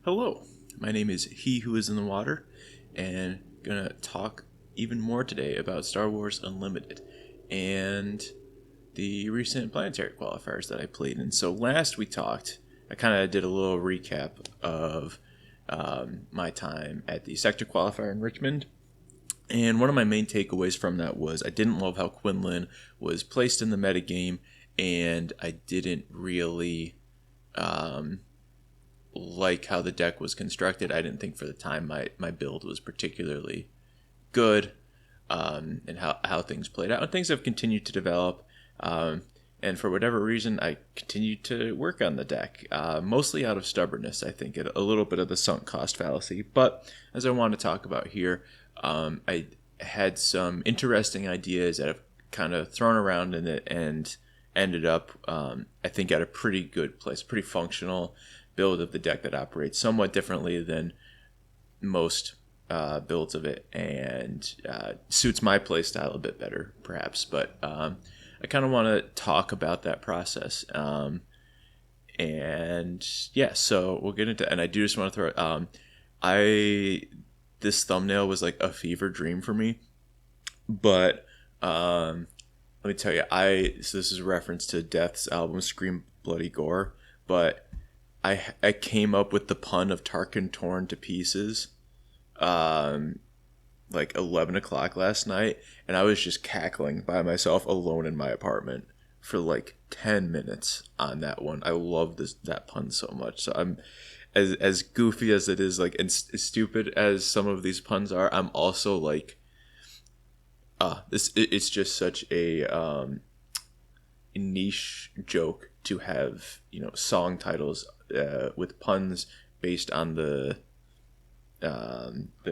Hello, my name is He Who Is in the Water, and gonna talk even more today about Star Wars Unlimited and the recent Planetary Qualifiers that I played in. So last we talked, I kind of did a little recap of my time at the Sector Qualifier in Richmond. And one of my main takeaways from that was I didn't love how Quinlan was placed in the metagame, and I didn't really like how the deck was constructed. I didn't think for the time my build was particularly good, and how things played out. And things have continued to develop, and for whatever reason, I continued to work on the deck, mostly out of stubbornness, I think, a little bit of the sunk cost fallacy. But as I want to talk about here, I had some interesting ideas that I've kind of thrown around in it and ended up, I think, at a pretty good place, pretty functional build of the deck that operates somewhat differently than most builds of it, and suits my playstyle a bit better, perhaps. But I kind of want to talk about that process. And yeah, so we'll get into, and I do just want to throw, this thumbnail was like a fever dream for me, but let me tell you, so this is a reference to Death's album Scream Bloody Gore, but I came up with the pun of Tarkin torn to pieces like 11 o'clock last night, and I was just cackling by myself alone in my apartment for like 10 minutes on that one. I love that pun so much. So I'm as goofy as it is, like, and as stupid as some of these puns are, I'm also like, it's just such a niche joke to have, song titles with puns based on the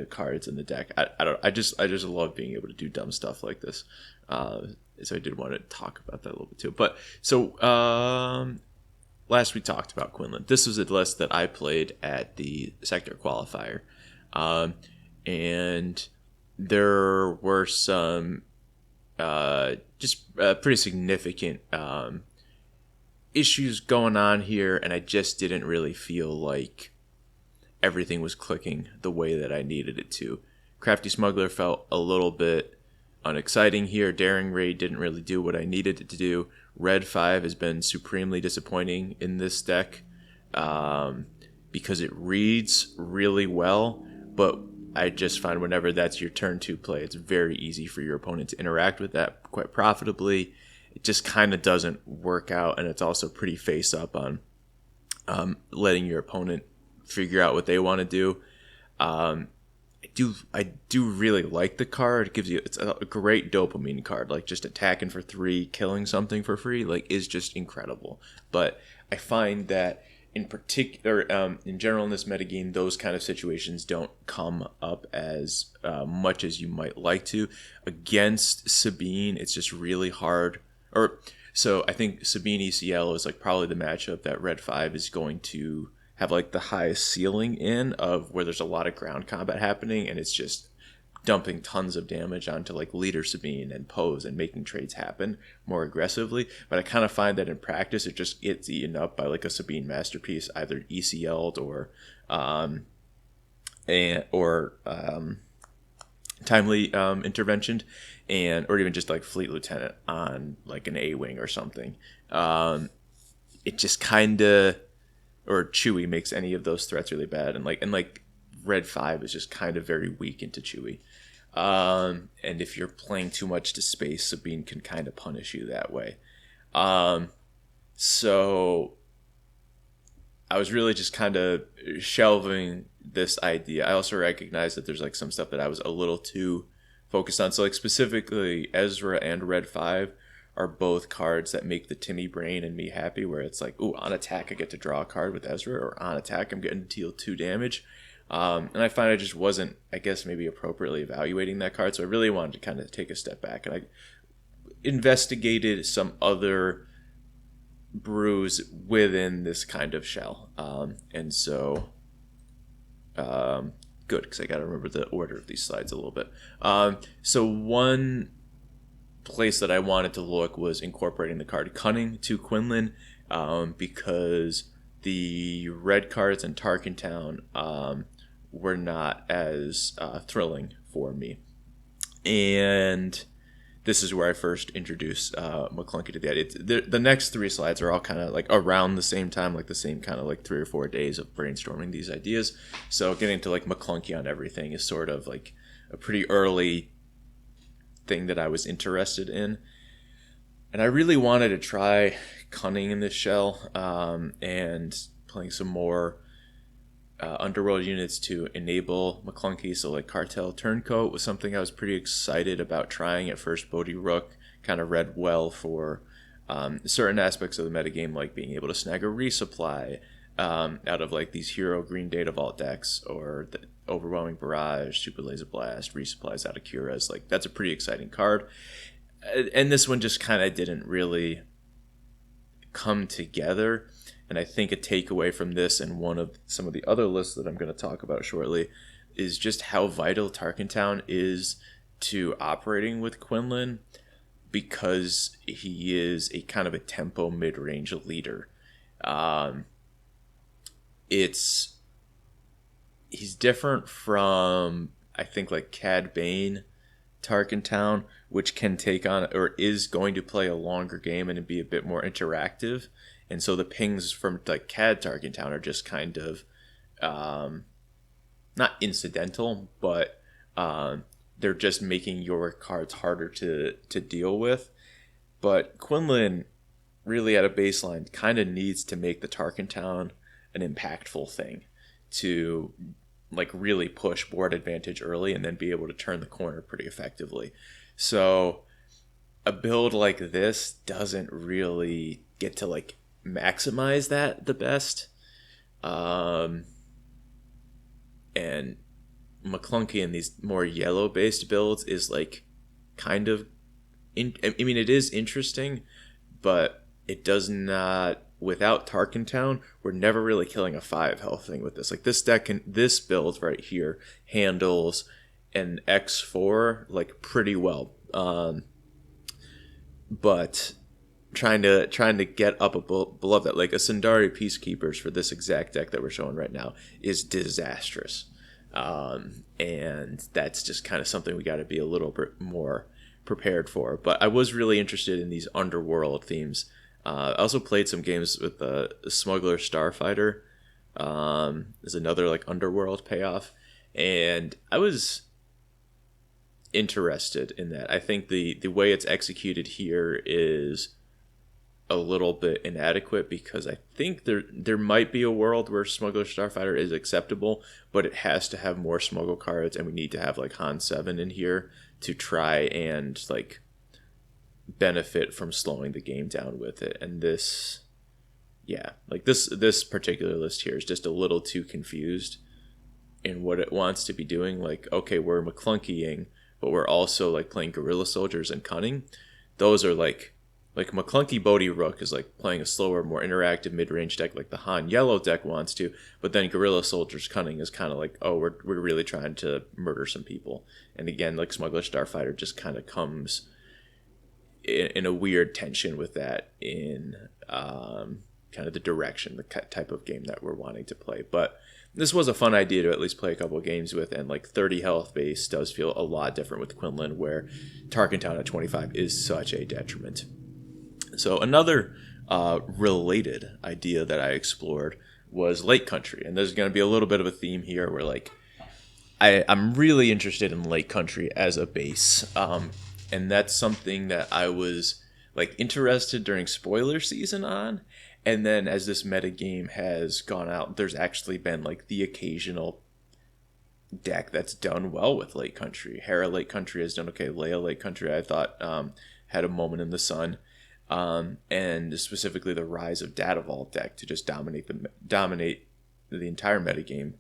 cards in the deck. I just love being able to do dumb stuff like this. So I did want to talk about that a little bit too. But so last we talked about Quinlan. This was a list that I played at the Sector Qualifier, and there were some pretty significant issues going on here, and I just didn't really feel like everything was clicking the way that I needed it to. Crafty Smuggler felt a little bit unexciting here. Daring Raid didn't really do what I needed it to do. Red 5 has been supremely disappointing in this deck, because it reads really well, but I just find whenever that's your turn 2 play, it's very easy for your opponent to interact with that quite profitably. It just kind of doesn't work out, and it's also pretty face up on letting your opponent figure out what they want to do. I do really like the card. It's a great dopamine card. Like, just attacking for 3, killing something for free, like, is just incredible. But I find that in particular, in general in this metagame, those kind of situations don't come up as much as you might like to. Against Sabine, it's just really hard. So I think Sabine ECL is like probably the matchup that Red 5 is going to have like the highest ceiling in, of where there's a lot of ground combat happening, and it's just dumping tons of damage onto like leader Sabine and pose and making trades happen more aggressively. But I kind of find that in practice it just gets eaten up by like a Sabine masterpiece, either ECL'd or timely intervention, or even just like Fleet Lieutenant on like an A-Wing or something. It just kind of, or Chewie makes any of those threats really bad, and like Red 5 is just kind of very weak into Chewie. And if you're playing too much to space, Sabine can kind of punish you that way. So I was really just kind of shelving this idea. I also recognize that there's like some stuff that I was a little too focused on. So like specifically Ezra and Red 5 are both cards that make the Timmy brain and me happy, where it's like, ooh, on attack I get to draw a card with Ezra, or on attack I'm getting to deal 2 damage. And I find I just wasn't, I guess, maybe appropriately evaluating that card. So I really wanted to kind of take a step back, and I investigated some other brews within this kind of shell. And so, good, because I got to remember the order of these slides a little bit. So one place that I wanted to look was incorporating the card Cunning to Quinlan, because the red cards in Tarkintown were not as thrilling for me. And this is where I first introduced Ma Klounkee to the idea. The next 3 slides are all kind of like around the same time, like the same kind of like 3 or 4 days of brainstorming these ideas. So getting to like Ma Klounkee on everything is sort of like a pretty early thing that I was interested in. And I really wanted to try cunning in this shell and playing some more Underworld units to enable Ma Klounkee. So like Cartel Turncoat was something I was pretty excited about trying at first. Bodhi Rook kind of read well for certain aspects of the metagame, like being able to snag a resupply out of like these hero Green Data Vault decks, or the Overwhelming Barrage, Super Laser Blast, resupplies out of Curas. Like that's a pretty exciting card. And this one just kind of didn't really come together. And I think a takeaway from this and one of some of the other lists that I'm going to talk about shortly is just how vital Tarkintown is to operating with Quinlan, because he is a kind of a tempo mid-range leader. He's different from, I think, like Cad Bane Tarkintown, which can take on or is going to play a longer game and be a bit more interactive. And so the pings from like Cad Tarkintown are just kind of not incidental, but they're just making your cards harder to deal with. But Quinlan really at a baseline kind of needs to make the Tarkintown an impactful thing to like really push board advantage early and then be able to turn the corner pretty effectively. So a build like this doesn't really get to like maximize that the best. And Ma Klounkee in these more yellow based builds is like kind of I mean it is interesting, but it does not, without Tarkintown, we're never really killing a 5 health thing with this. Like this deck this build right here handles an X4 like pretty well. But trying to get up above that, like a Sundari Peacekeepers for this exact deck that we're showing right now is disastrous. And that's just kind of something we got to be a little bit more prepared for. But I was really interested in these Underworld themes. I also played some games with the Smuggler Starfighter. Is another like Underworld payoff, and I was interested in that. I think the way it's executed here is a little bit inadequate, because I think there might be a world where Smuggler Starfighter is acceptable, but it has to have more smuggle cards, and we need to have like Han 7 in here to try and like benefit from slowing the game down with it. And this particular list here is just a little too confused in what it wants to be doing. Like, okay, we're Ma Klounkeeing, but we're also like playing Guerrilla Soldiers and Cunning. Those are like Ma Klounkee Bodhi Rook is like playing a slower, more interactive mid-range deck like the Han Yellow deck wants to, but then Guerrilla Soldiers Cunning is kind of like, oh, we're really trying to murder some people. And again, like Smuggler Starfighter just kind of comes in a weird tension with that in kind of the direction, the type of game that we're wanting to play. But this was a fun idea to at least play a couple of games with, and like 30 health base does feel a lot different with Quinlan, where Tarkintown at 25 is such a detriment. So another related idea that I explored was Lake Country, and there's going to be a little bit of a theme here where like I'm really interested in Lake Country as a base, and that's something that I was like interested during spoiler season on, and then as this metagame has gone out, there's actually been like the occasional deck that's done well with Lake Country. Hera Lake Country has done okay. Leia Lake Country, I thought, had a moment in the sun. And specifically the Rise of Data Vault deck to just dominate the entire metagame.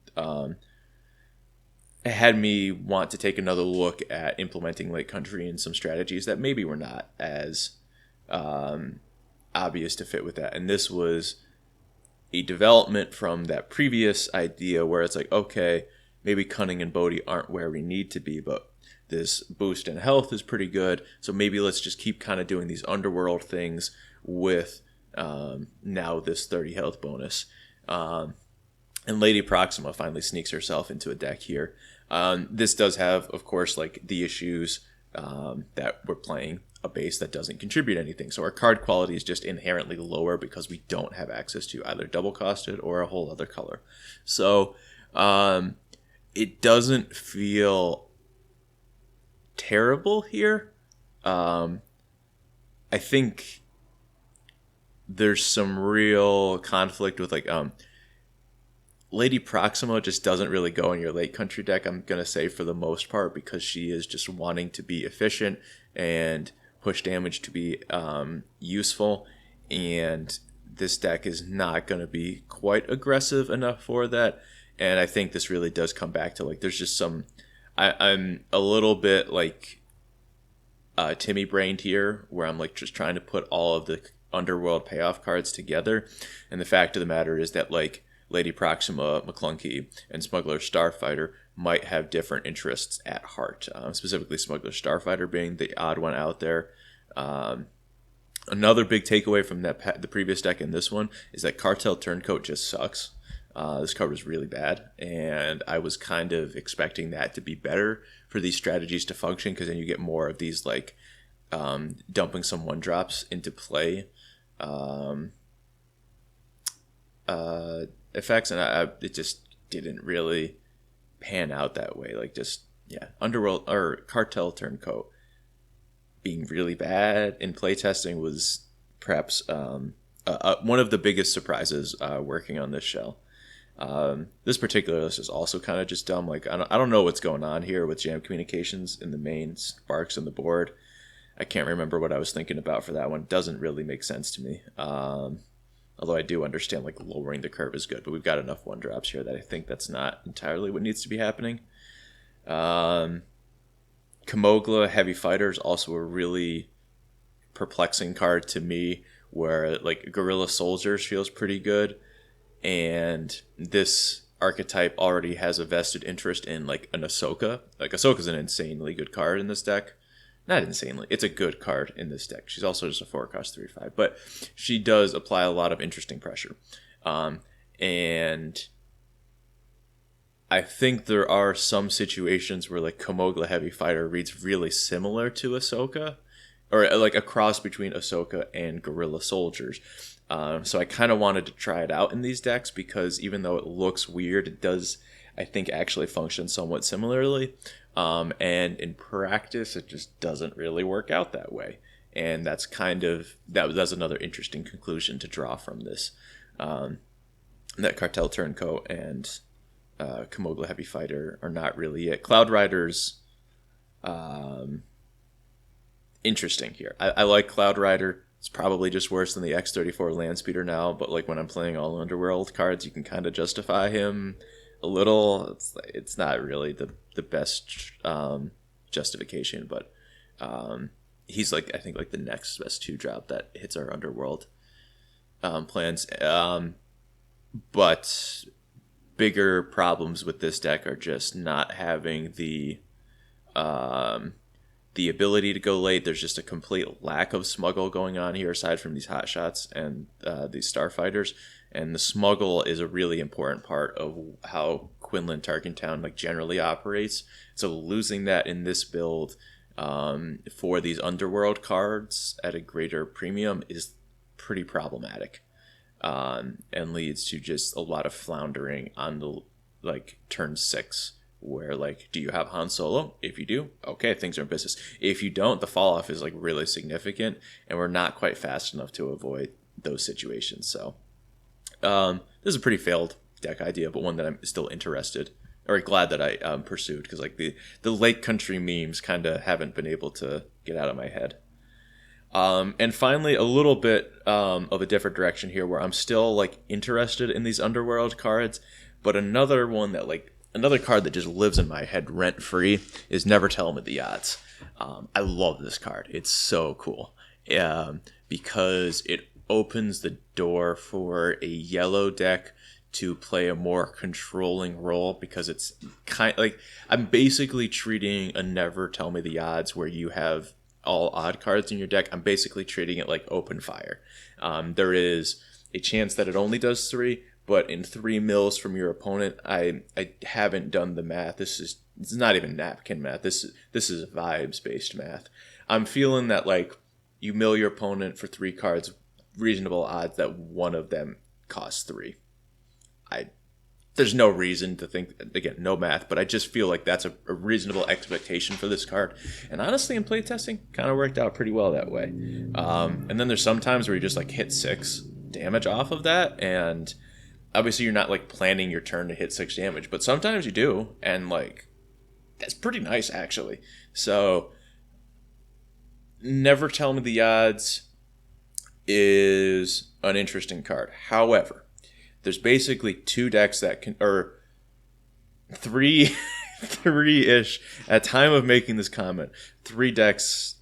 It had me want to take another look at implementing Lake Country in some strategies that maybe were not as obvious to fit with that. And this was a development from that previous idea where it's like, okay, maybe Cunning and Bodhi aren't where we need to be, but this boost in health is pretty good, so maybe let's just keep kind of doing these Underworld things with now this 30 health bonus. And Lady Proxima finally sneaks herself into a deck here. This does have, of course, like the issues that we're playing a base that doesn't contribute anything. So our card quality is just inherently lower because we don't have access to either double costed or a whole other color. So it doesn't feel terrible here. I think there's some real conflict with like Lady Proxima just doesn't really go in your late country deck, I'm going to say, for the most part, because she is just wanting to be efficient and push damage to be useful, and this deck is not going to be quite aggressive enough for that. And I think this really does come back to like there's just some I'm a little bit like Timmy brained here, where I'm like just trying to put all of the Underworld payoff cards together, and the fact of the matter is that like Lady Proxima, Ma Klounkee, and Smuggler Starfighter might have different interests at heart. Specifically, Smuggler Starfighter being the odd one out there. Another big takeaway from the previous deck and this one is that Cartel Turncoat just sucks. This card was really bad, and I was kind of expecting that to be better for these strategies to function, because then you get more of these like dumping some 1-drops into play effects, and it just didn't really pan out that way. Like just Underworld or Cartel Turncoat being really bad in playtesting was perhaps one of the biggest surprises working on this shell. This particular list is also kind of just dumb. Like I don't know what's going on here with jam communications in the main sparks on the board. I can't remember what I was thinking about for that one. Doesn't really make sense to me. Although I do understand like lowering the curve is good, but we've got enough 1-drops here that I think that's not entirely what needs to be happening. Kamogla Heavy Fighter is also a really perplexing card to me, where like Guerrilla Soldiers feels pretty good, and this archetype already has a vested interest in like an Ahsoka. Like Ahsoka's an insanely good card in this deck. Not insanely, it's a good card in this deck. She's also just a 4-cost 3/5, but she does apply a lot of interesting pressure. And I think there are some situations where like Kamogla Heavy Fighter reads really similar to Ahsoka, or like a cross between Ahsoka and Guerrilla Soldiers. So I kind of wanted to try it out in these decks, because even though it looks weird, it does, I think, actually function somewhat similarly. And in practice, it just doesn't really work out that way. And that's that's another interesting conclusion to draw from this. That Cartel Turncoat and Kamogla Heavy Fighter are not really it. Cloud Rider's interesting here. I like Cloud Rider. It's probably just worse than the X-34 Landspeeder now, but like when I'm playing all Underworld cards, you can kind of justify him a little. It's not really the best justification, but he's like, I think, like the next best 2-drop that hits our Underworld plans. But bigger problems with this deck are just not having the ability to go late. There's just a complete lack of smuggle going on here, aside from these hot shots and these starfighters. And the smuggle is a really important part of how Quinlan Tarkintown like generally operates. So losing that in this build for these Underworld cards at a greater premium is pretty problematic, and leads to just a lot of floundering on the like turn 6, where like, do you have Han Solo? If you do, okay, things are in business. If you don't, the fall off is like really significant, and we're not quite fast enough to avoid those situations. So this is a pretty failed deck idea, but one that I'm still interested, or glad that I pursued, because like the Lake Country memes kind of haven't been able to get out of my head. And finally, a little bit of a different direction here, where I'm still like interested in these Underworld cards, but another card that just lives in my head rent free is Never Tell 'Em at the Odds. I love this card. It's so cool because it opens the door for a yellow deck to play a more controlling role, because it's kind of like, I'm basically treating a Never Tell Me the Odds where you have all odd cards in your deck. I'm basically treating it like open fire. There is a chance that it only does 3, but in 3 mills from your opponent, I haven't done the math. It's not even napkin math. This is vibes based math. I'm feeling that like you mill your opponent for 3 cards, reasonable odds that one of them costs 3. There's no reason to think, again, no math, but I just feel like that's a reasonable expectation for this card. And honestly, in playtesting, kind of worked out pretty well that way. And then there's some times where you just like hit 6 damage off of that, and obviously you're not like planning your turn to hit 6 damage, but sometimes you do, and like that's pretty nice actually. So Never Tell Me the Odds is an interesting card. However, there's basically 2 decks that can, or 3-ish at time of making this comment. 3 decks,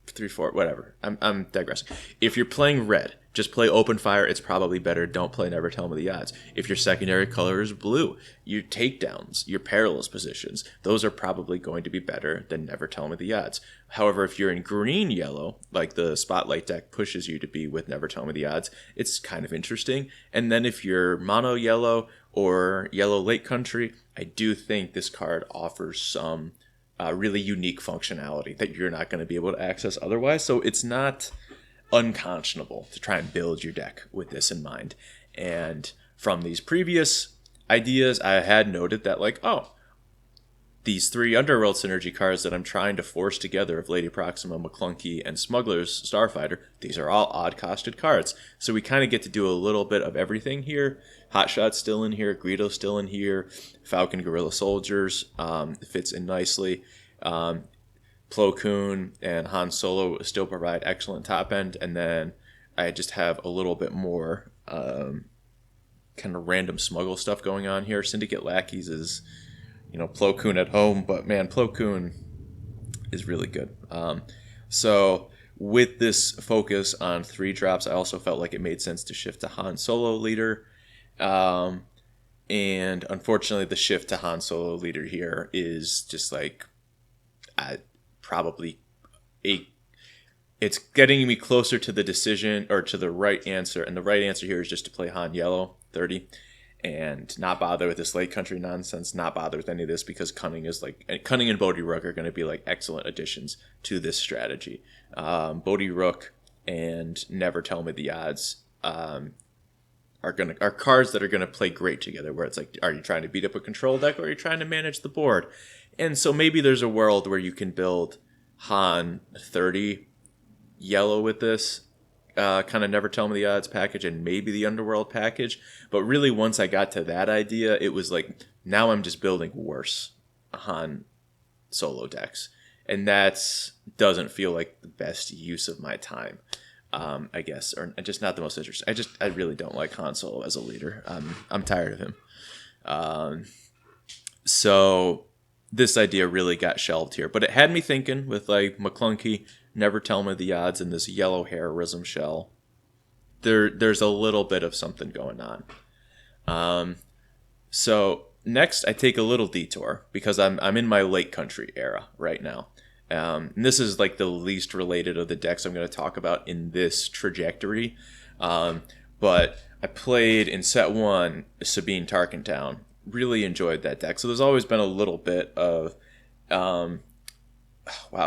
3, 4, whatever. I'm digressing. If you're playing red, just play Open Fire. It's probably better. Don't play Never Tell Me the Odds. If your secondary color is blue, your takedowns, your perilous positions, those are probably going to be better than Never Tell Me the Odds. However, if you're in green-yellow, like the Spotlight deck pushes you to be with Never Tell Me the Odds, it's kind of interesting. And then if you're mono-yellow or yellow Lake Country, I do think this card offers some really unique functionality that you're not going to be able to access otherwise. So it's not unconscionable to try and build your deck with this in mind. And from these previous ideas, I had noted that like, oh, these 3 Underworld synergy cards that I'm trying to force together of Lady Proxima, Ma Klounkee, and Smuggler's Starfighter, these are all odd-costed cards. So we kind of get to do a little bit of everything here. Hotshot's still in here, Greedo's still in here, Falcon Guerrilla Soldiers fits in nicely. Plo Koon and Han Solo still provide excellent top end, and then I just have a little bit more kind of random smuggle stuff going on here. Syndicate Lackeys is, Plo Koon at home, but man, Plo Koon is really good. So with this focus on 3 drops, I also felt like it made sense to shift to Han Solo leader. And unfortunately, the shift to Han Solo leader here is just like probably it's getting me closer to the decision or to the right answer, and the right answer here is just to play Han yellow 30 and not bother with this Lake Country nonsense, not bother with any of this, because Cunning and Bodhi Rook are going to be like excellent additions to this strategy. Bodhi Rook and Never Tell Me the Odds are cards that are gonna play great together, where it's like, are you trying to beat up a control deck or are you trying to manage the board? And so maybe there's a world where you can build Han 30 yellow with this kind of Never Tell Me the Odds package and maybe the Underworld package. But really, once I got to that idea, it was like, now I'm just building worse Han Solo decks, and that doesn't feel like the best use of my time. I guess, or just not the most interesting. I really don't like Han Solo as a leader. I'm tired of him. So this idea really got shelved here, but it had me thinking with like Ma Klounkee, Never Tell Me the Odds, and this yellow heroism shell. There's a little bit of something going on. So next I take a little detour because I'm in my Lake Country era right now. And this is like the least related of the decks I'm going to talk about in this trajectory. But I played in set 1 Sabine Tarkintown. Really enjoyed that deck. So there's always been a little bit of, wow,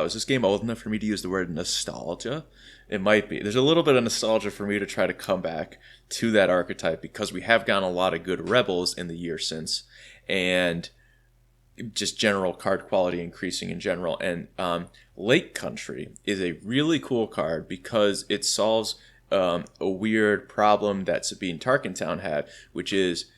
is this game old enough for me to use the word nostalgia? It might be. There's a little bit of nostalgia for me to try to come back to that archetype because we have gotten a lot of good Rebels in the year since. And just general card quality increasing in general. And Lake Country is a really cool card because it solves a weird problem that Sabine Tarkintown had, which is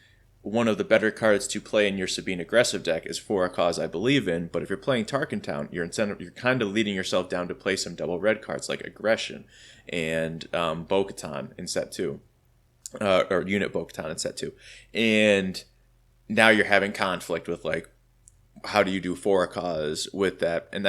one of the better cards to play in your Sabine aggressive deck is For a Cause I Believe In, but if you're playing Tarkintown, you're kind of leading yourself down to play some double red cards like Aggression and Bo-Katan in set 2, or Unit Bo-Katan in set 2. And now you're having conflict with like, how do you do For a Cause with that? And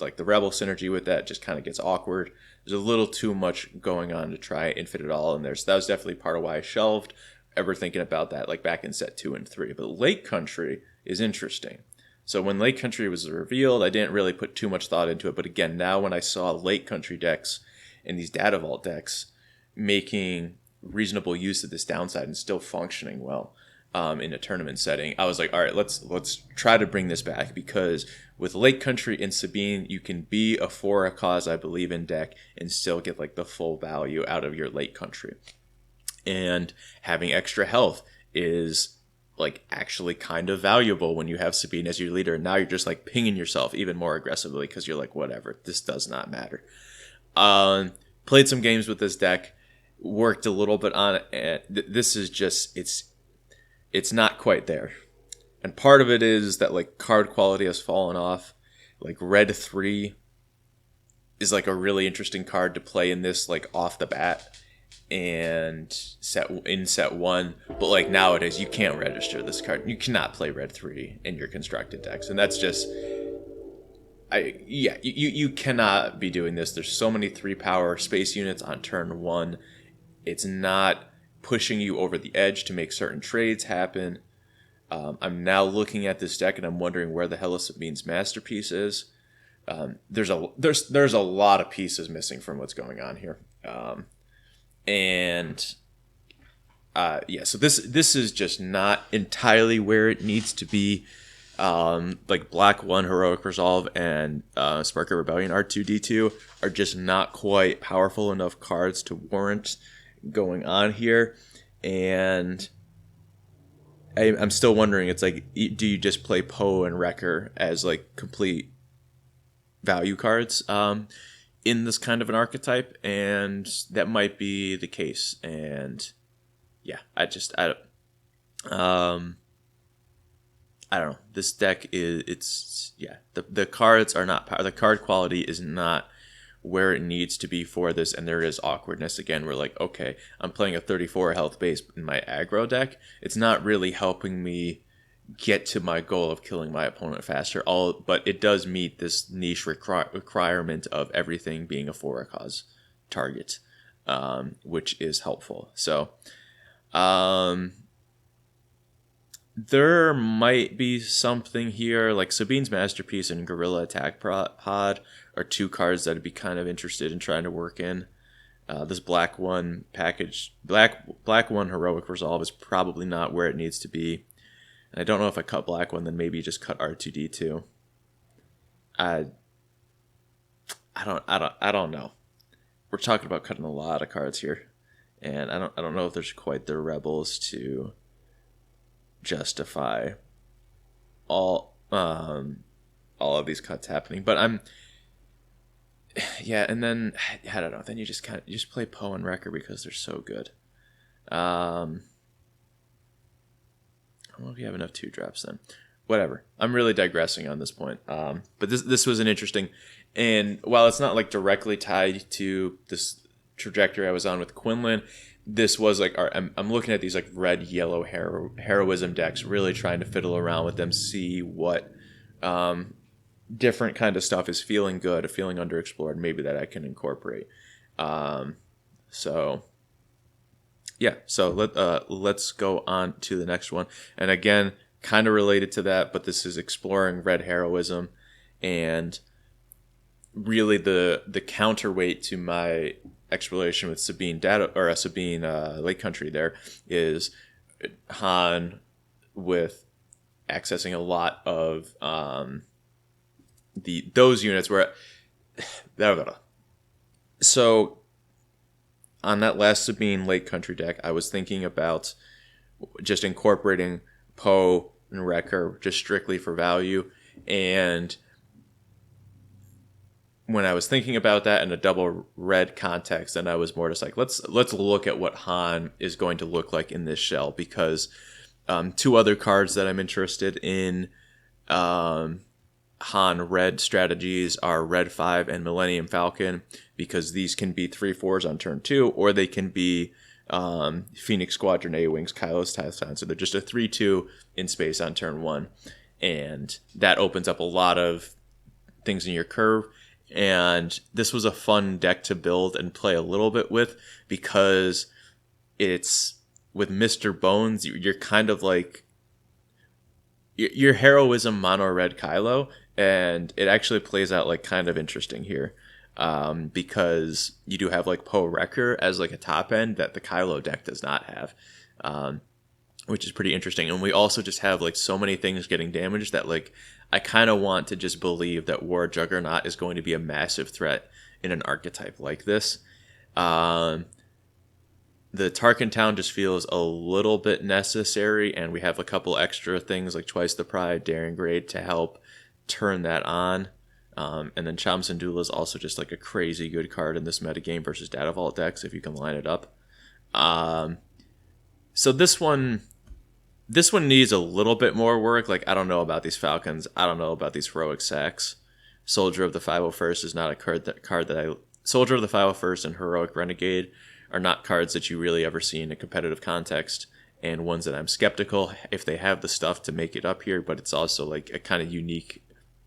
like the Rebel synergy with that just kind of gets awkward. There's a little too much going on to try and fit it all in there. So that was definitely part of why I shelved ever thinking about that, like back in set 2 and 3. But Lake Country is interesting. So when Lake Country was revealed, I didn't really put too much thought into it. But again, now when I saw Lake Country decks and these Data Vault decks making reasonable use of this downside and still functioning well in a tournament setting. I was like, all right, let's try to bring this back, because with Lake Country and Sabine, you can be a for a cause, I believe, in deck and still get like the full value out of your Lake Country. And having extra health is like actually kind of valuable when you have Sabine as your leader. And now you're just like pinging yourself even more aggressively because you're like, whatever, this does not matter. Played some games with this deck, worked a little bit on it, and this is just, it's not quite there. And part of it is that like card quality has fallen off. Like Red 3 is like a really interesting card to play in this like off the bat and set 1, but like nowadays you can't register this card. You cannot play Red 3 in your constructed decks, and that's just you cannot be doing this. There's so many 3-power space units on turn 1. It's not pushing you over the edge to make certain trades happen. I'm now looking at this deck and I'm wondering where the hell is Sabine's Masterpiece is. There's a lot of pieces missing from what's going on here. So this is just not entirely where it needs to be. Like Black 1, Heroic Resolve, and Spark of Rebellion R2D2 are just not quite powerful enough cards to warrant going on here. And I'm still wondering, it's like, do you just play Poe and Wrecker as like complete value cards in this kind of an archetype? And that might be the case. And yeah, I don't know. This deck is, the cards are not, the card quality is not where it needs to be for this, and there is awkwardness again. We're like, okay, I'm playing a 34 health base in my aggro deck. It's not really helping me get to my goal of killing my opponent faster. But it does meet this niche requirement of everything being a for a cause target, which is helpful. So, there might be something here, like Sabine's Masterpiece and Gorilla Attack Pod are 2 cards that I'd be kind of interested in trying to work in. This Black 1 package, Black 1 Heroic Resolve is probably not where it needs to be. And I don't know if I cut Black 1, then maybe just cut R2D2. I don't know. We're talking about cutting a lot of cards here, and I don't know if there's quite the rebels to justify all of these cuts happening. But and then I don't know. Then you just play Poe and Wrecker because they're so good. I don't know if you have enough 2-drops then. Whatever. I'm really digressing on this point. But this was an interesting, and while it's not like directly tied to this trajectory I was on with Quinlan, this was like, I'm looking at these like red, yellow heroism decks, really trying to fiddle around with them, see what different kind of stuff is feeling good, feeling underexplored, maybe that I can incorporate. So let's go on to the next one. And again, kind of related to that, but this is exploring red heroism, and really the counterweight to my exploration with Sabine Lake Country there is Han with accessing a lot of those units where so on that last Sabine Lake Country deck, I was thinking about just incorporating Poe and Wrecker just strictly for value. And when I was thinking about that in a double red context, then I was more just like, let's look at what Han is going to look like in this shell, because 2 other cards that I'm interested in Han red strategies are Red 5 and Millennium Falcon, because these can be 3/4s on turn 2, or they can be Phoenix Squadron A-Wings, Kylo's Tython. So they're just a 3/2 in space on turn 1. And that opens up a lot of things in your curve. And this was a fun deck to build and play a little bit with, because it's with Mr. Bones, you're kind of like, your heroism mono red Kylo, and it actually plays out like kind of interesting here. because you do have like Poe Wrecker as like a top end that the Kylo deck does not have, which is pretty interesting. And we also just have like so many things getting damaged that like I kind of want to just believe that War Juggernaut is going to be a massive threat in an archetype like this. The Tarkintown just feels a little bit necessary, and we have a couple extra things like Twice the Pride, Daring Grade to help turn that on. And then Cham Syndulla is also just like a crazy good card in this metagame versus Data Vault decks if you can line it up. So this one needs a little bit more work. Like, I don't know about these Falcons. I don't know about these Heroic Sacks. Soldier of the 501st is not a card that I... Soldier of the 501st and Heroic Renegade are not cards that you really ever see in a competitive context, and ones that I'm skeptical if they have the stuff to make it up here, but it's also like a kind of unique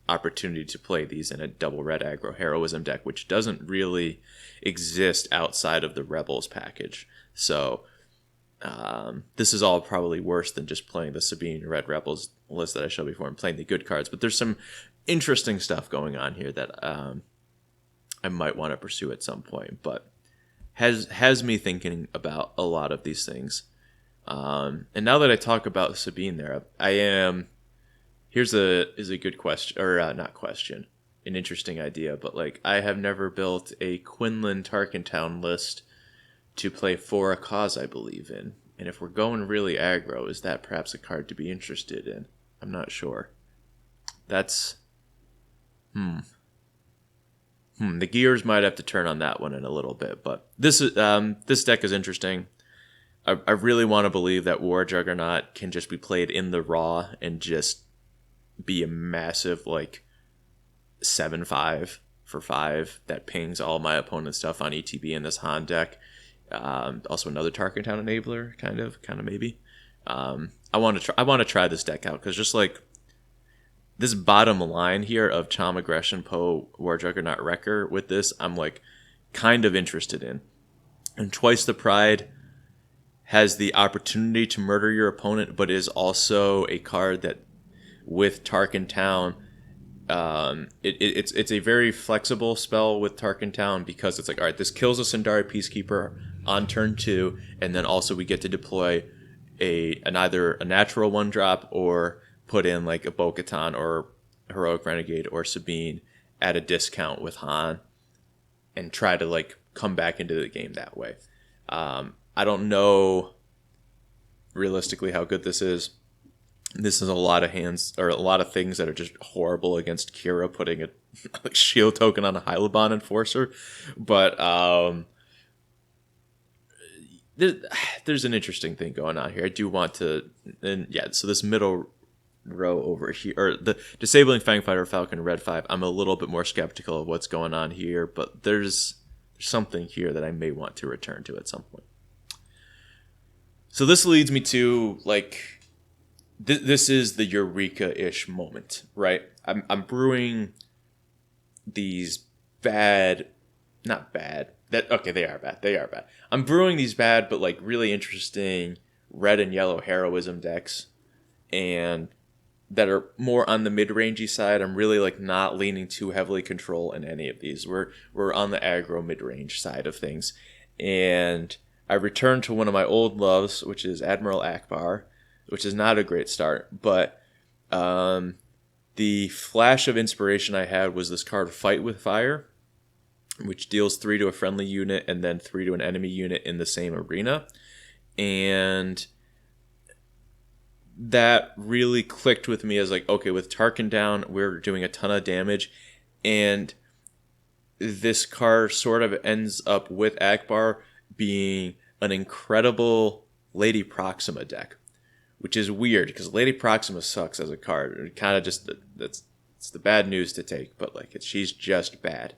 opportunity to play these in a double red aggro heroism deck, which doesn't really exist outside of the Rebels package. So this is all probably worse than just playing the Sabine Red Rebels list that I showed before and playing the good cards, but there's some interesting stuff going on here that I might want to pursue at some point, but has me thinking about a lot of these things. And now that I talk about Sabine there, I am... Here's a good question, or not question, an interesting idea, but like I have never built a Quinlan Tarkintown list to play for a cause I believe in. And if we're going really aggro, is that perhaps a card to be interested in? I'm not sure. That's... The gears might have to turn on that one in a little bit, but this deck is interesting. I really want to believe that War Juggernaut can just be played in the raw and just be a massive like 7/5 for 5 that pings all my opponent's stuff on ETB in this Han deck. Also another Tarkintown enabler, kind of maybe. I want to try this deck out because just like this bottom line here of Cham Aggression, Poe, War Juggernaut, Wrecker with this, I'm like kind of interested in. And Twice the Pride has the opportunity to murder your opponent, but is also a card that with Tarkintown, it's a very flexible spell with Tarkintown because it's like, all right, this kills a Sundari Peacekeeper on turn 2, and then also we get to deploy an either a natural 1-drop or put in like a Bo-Katan or Heroic Renegade or Sabine at a discount with Han and try to like come back into the game that way. I don't know realistically how good this is. This is a lot of hands or a lot of things that are just horrible against Kira, putting a like, shield token on a Hyloban Enforcer. But there's an interesting thing going on here. I do want to, and yeah, so this middle row over here, or the Disabling Fangfighter Falcon Red 5, I'm a little bit more skeptical of what's going on here, but there's something here that I may want to return to at some point. So this leads me to like this is the Eureka-ish moment, right? I'm brewing these bad, not bad. They are bad. I'm brewing these bad, but like really interesting red and yellow heroism decks, and that are more on the mid-rangey side. I'm really like not leaning too heavily control in any of these. We're on the aggro mid-range side of things, and I returned to one of my old loves, which is Admiral Akbar, which is not a great start, but the flash of inspiration I had was this card Fight with Fire, which deals 3 to a friendly unit and then 3 to an enemy unit in the same arena. And that really clicked with me as like, okay, with Tarkin down, we're doing a ton of damage. And this card sort of ends up with Akbar being an incredible Lady Proxima deck, which is weird because Lady Proxima sucks as a card. It kind of just, it's the bad news to take, but like she's just bad.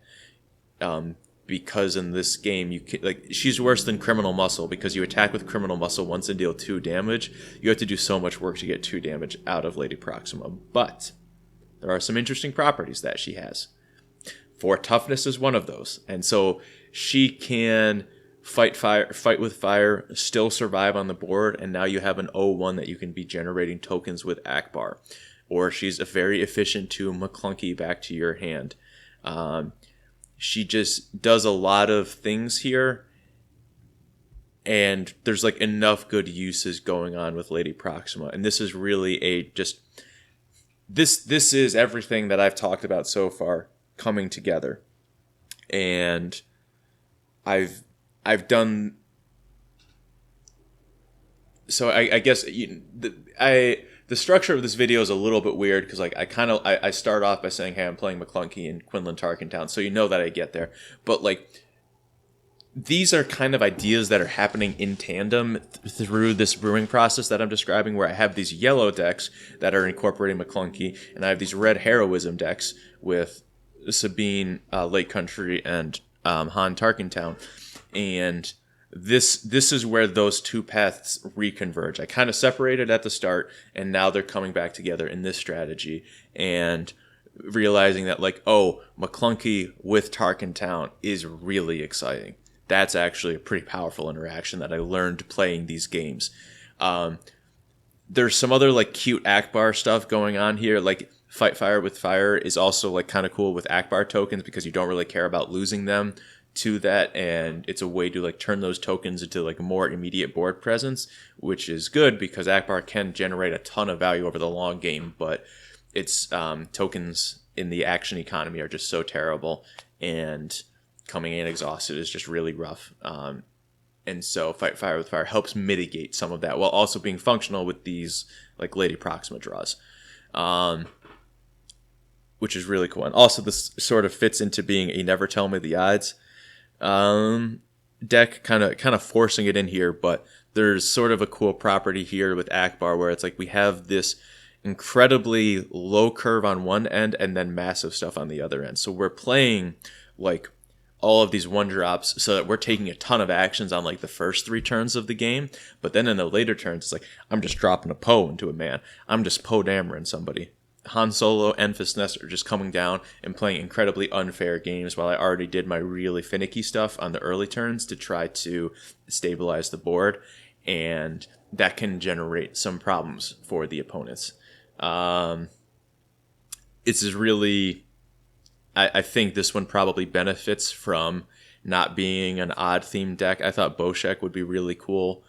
Because in this game, she's worse than Criminal Muscle because you attack with Criminal Muscle once and deal 2 damage. You have to do so much work to get 2 damage out of Lady Proxima. But there are some interesting properties that she has. 4 toughness is one of those. And so she can fight with fire, still survive on the board, and now you have an 0-1 that you can be generating tokens with Akbar. Or she's a very efficient 2 Ma Klounkee back to your hand. she just does a lot of things here, and there's like enough good uses going on with Lady Proxima, and this is really this is everything that I've talked about so far coming together. And I've done so. I guess the structure of this video is a little bit weird because like I start off by saying, hey, I'm playing Ma Klounkee and Quinlan Tarkintown, so you know that I get there. But like these are kind of ideas that are happening in tandem through this brewing process that I'm describing, where I have these yellow decks that are incorporating Ma Klounkee, and I have these red heroism decks with Sabine, Lake Country, and Han Tarkintown. And this is where those two paths reconverge. I kind of separated at the start, and now they're coming back together in this strategy, and realizing that like, oh, Ma Klounkee with Tarkintown is really exciting. That's actually a pretty powerful interaction that I learned playing these games. There's some other like cute Akbar stuff going on here. Like Fight Fire with Fire is also like kind of cool with Akbar tokens because you don't really care about losing them to that, and it's a way to like turn those tokens into like more immediate board presence, which is good because Akbar can generate a ton of value over the long game, but its tokens in the action economy are just so terrible, and coming in exhausted is just really rough. And so Fight Fire with Fire helps mitigate some of that while also being functional with these like Lady Proxima draws, which is really cool. And also this sort of fits into being a Never Tell Me the Odds deck, kind of forcing it in here. But there's sort of a cool property here with Akbar where it's like we have this incredibly low curve on one end and then massive stuff on the other end. So we're playing like all of these one drops so that we're taking a ton of actions on like the first 3 turns of the game. But then in the later turns, it's like, I'm just dropping a Poe into a man. I'm just Poe Dameron somebody. Han Solo and Fistnest are just coming down and playing incredibly unfair games while I already did my really finicky stuff on the early turns to try to stabilize the board. And that can generate some problems for the opponents. It's really... I think this one probably benefits from not being an odd themed deck. I thought Boshek would be really cool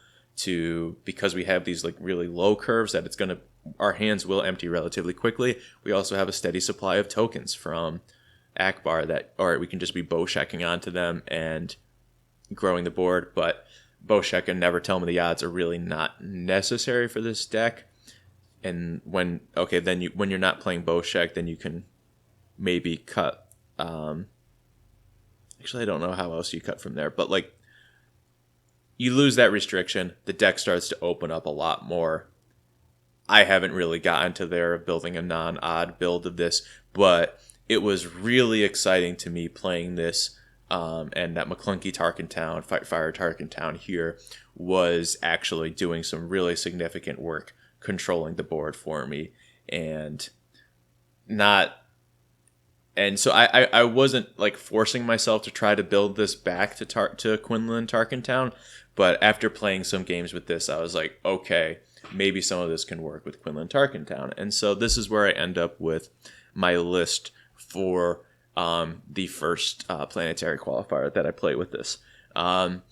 because we have these like really low curves that our hands will empty relatively quickly. We also have a steady supply of tokens from Akbar we can just be Boshecking onto them and growing the board. But Boshek and Never Tell Me the Odds are really not necessary for this deck. And when you're not playing Boshek, then you can maybe cut. Actually, I don't know how else you cut from there, but like you lose that restriction, the deck starts to open up a lot more. I haven't really gotten to there of building a non-odd build of this, but it was really exciting to me playing this, and that Ma Klounkee Tarkintown, Fight Fire Tarkintown here was actually doing some really significant work controlling the board for me, and so I wasn't like forcing myself to try to build this back to Quinlan Tarkintown, but after playing some games with this, I was like, okay, maybe some of this can work with Quinlan Tarkintown. And so this is where I end up with my list for the first Planetary Qualifier that I play with this. And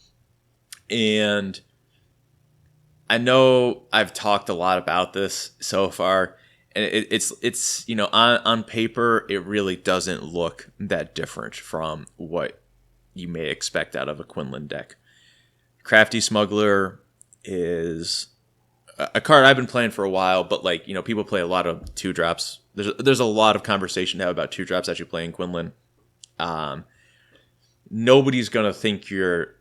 I know I've talked a lot about this so far, and it's on paper it really doesn't look that different from what you may expect out of a Quinlan deck. Crafty Smuggler is a card I've been playing for a while, but like people play a lot of 2-drops. There's a lot of conversation to have about 2-drops as you play in Quinlan. Nobody's gonna think you're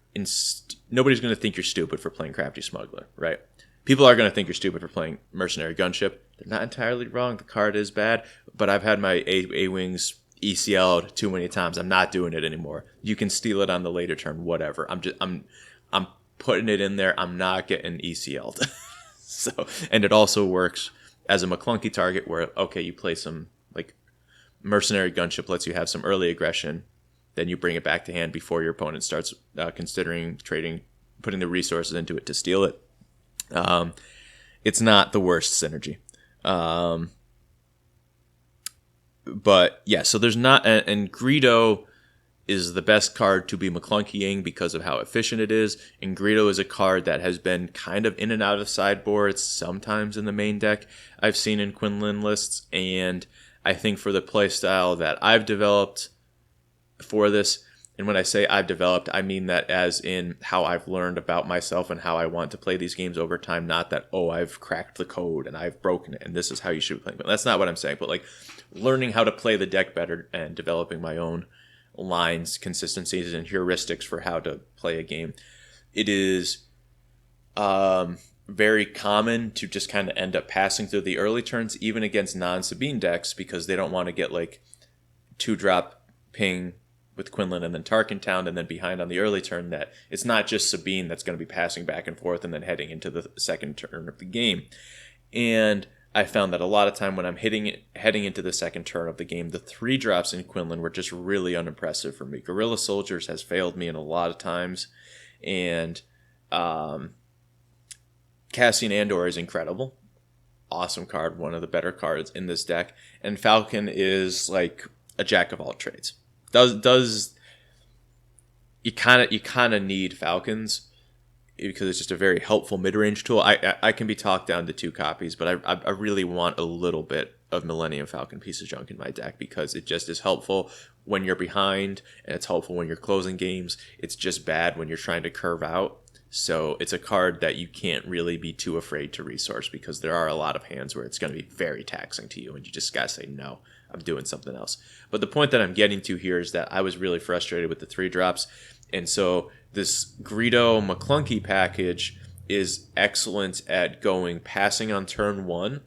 stupid for playing Crafty Smuggler, right? People are going to think you're stupid for playing Mercenary Gunship. They're not entirely wrong. The card is bad, but I've had my A-Wings ECL'd too many times. I'm not doing it anymore. You can steal it on the later turn, whatever. I'm putting it in there. I'm not getting ECL'd. And it also works as a Ma Klounkee target where, okay, you play some, like, Mercenary Gunship lets you have some early aggression, then you bring it back to hand before your opponent starts considering trading, putting the resources into it to steal it. It's not the worst synergy. But yeah, so there's not, and Greedo is the best card to be Ma Klounkeeing because of how efficient it is. And Greedo is a card that has been kind of in and out of sideboards, sometimes in the main deck I've seen in Quinlan lists. And I think for the playstyle that I've developed for this, and when I say I've developed, I mean that as in how I've learned about myself and how I want to play these games over time. Not that, oh, I've cracked the code and I've broken it and this is how you should play it. That's not what I'm saying. But like learning how to play the deck better and developing my own lines, consistencies, and heuristics for how to play a game. It is very common to just kind of end up passing through the early turns, even against non-Sabine decks, because they don't want to get like 2-drop ping with Quinlan and then Tarkintown and then behind on the early turn, that it's not just Sabine that's going to be passing back and forth and then heading into the second turn of the game. And I found that a lot of time when I'm heading into the second turn of the game, the 3-drops in Quinlan were just really unimpressive for me. Guerrilla Soldiers has failed me in a lot of times, and Cassian Andor is incredible. Awesome card, one of the better cards in this deck. And Falcon is like a jack of all trades. You kind of need Falcons because it's just a very helpful mid-range tool. I can be talked down to 2 copies, but I really want a little bit of Millennium Falcon piece of junk in my deck because it just is helpful when you're behind, and it's helpful when you're closing games. It's just bad when you're trying to curve out. So it's a card that you can't really be too afraid to resource because there are a lot of hands where it's going to be very taxing to you and you just got to say, no, I'm doing something else. But the point that I'm getting to here is that I was really frustrated with the 3-drops. And so this Greedo Ma Klounkee package is excellent at passing on turn 1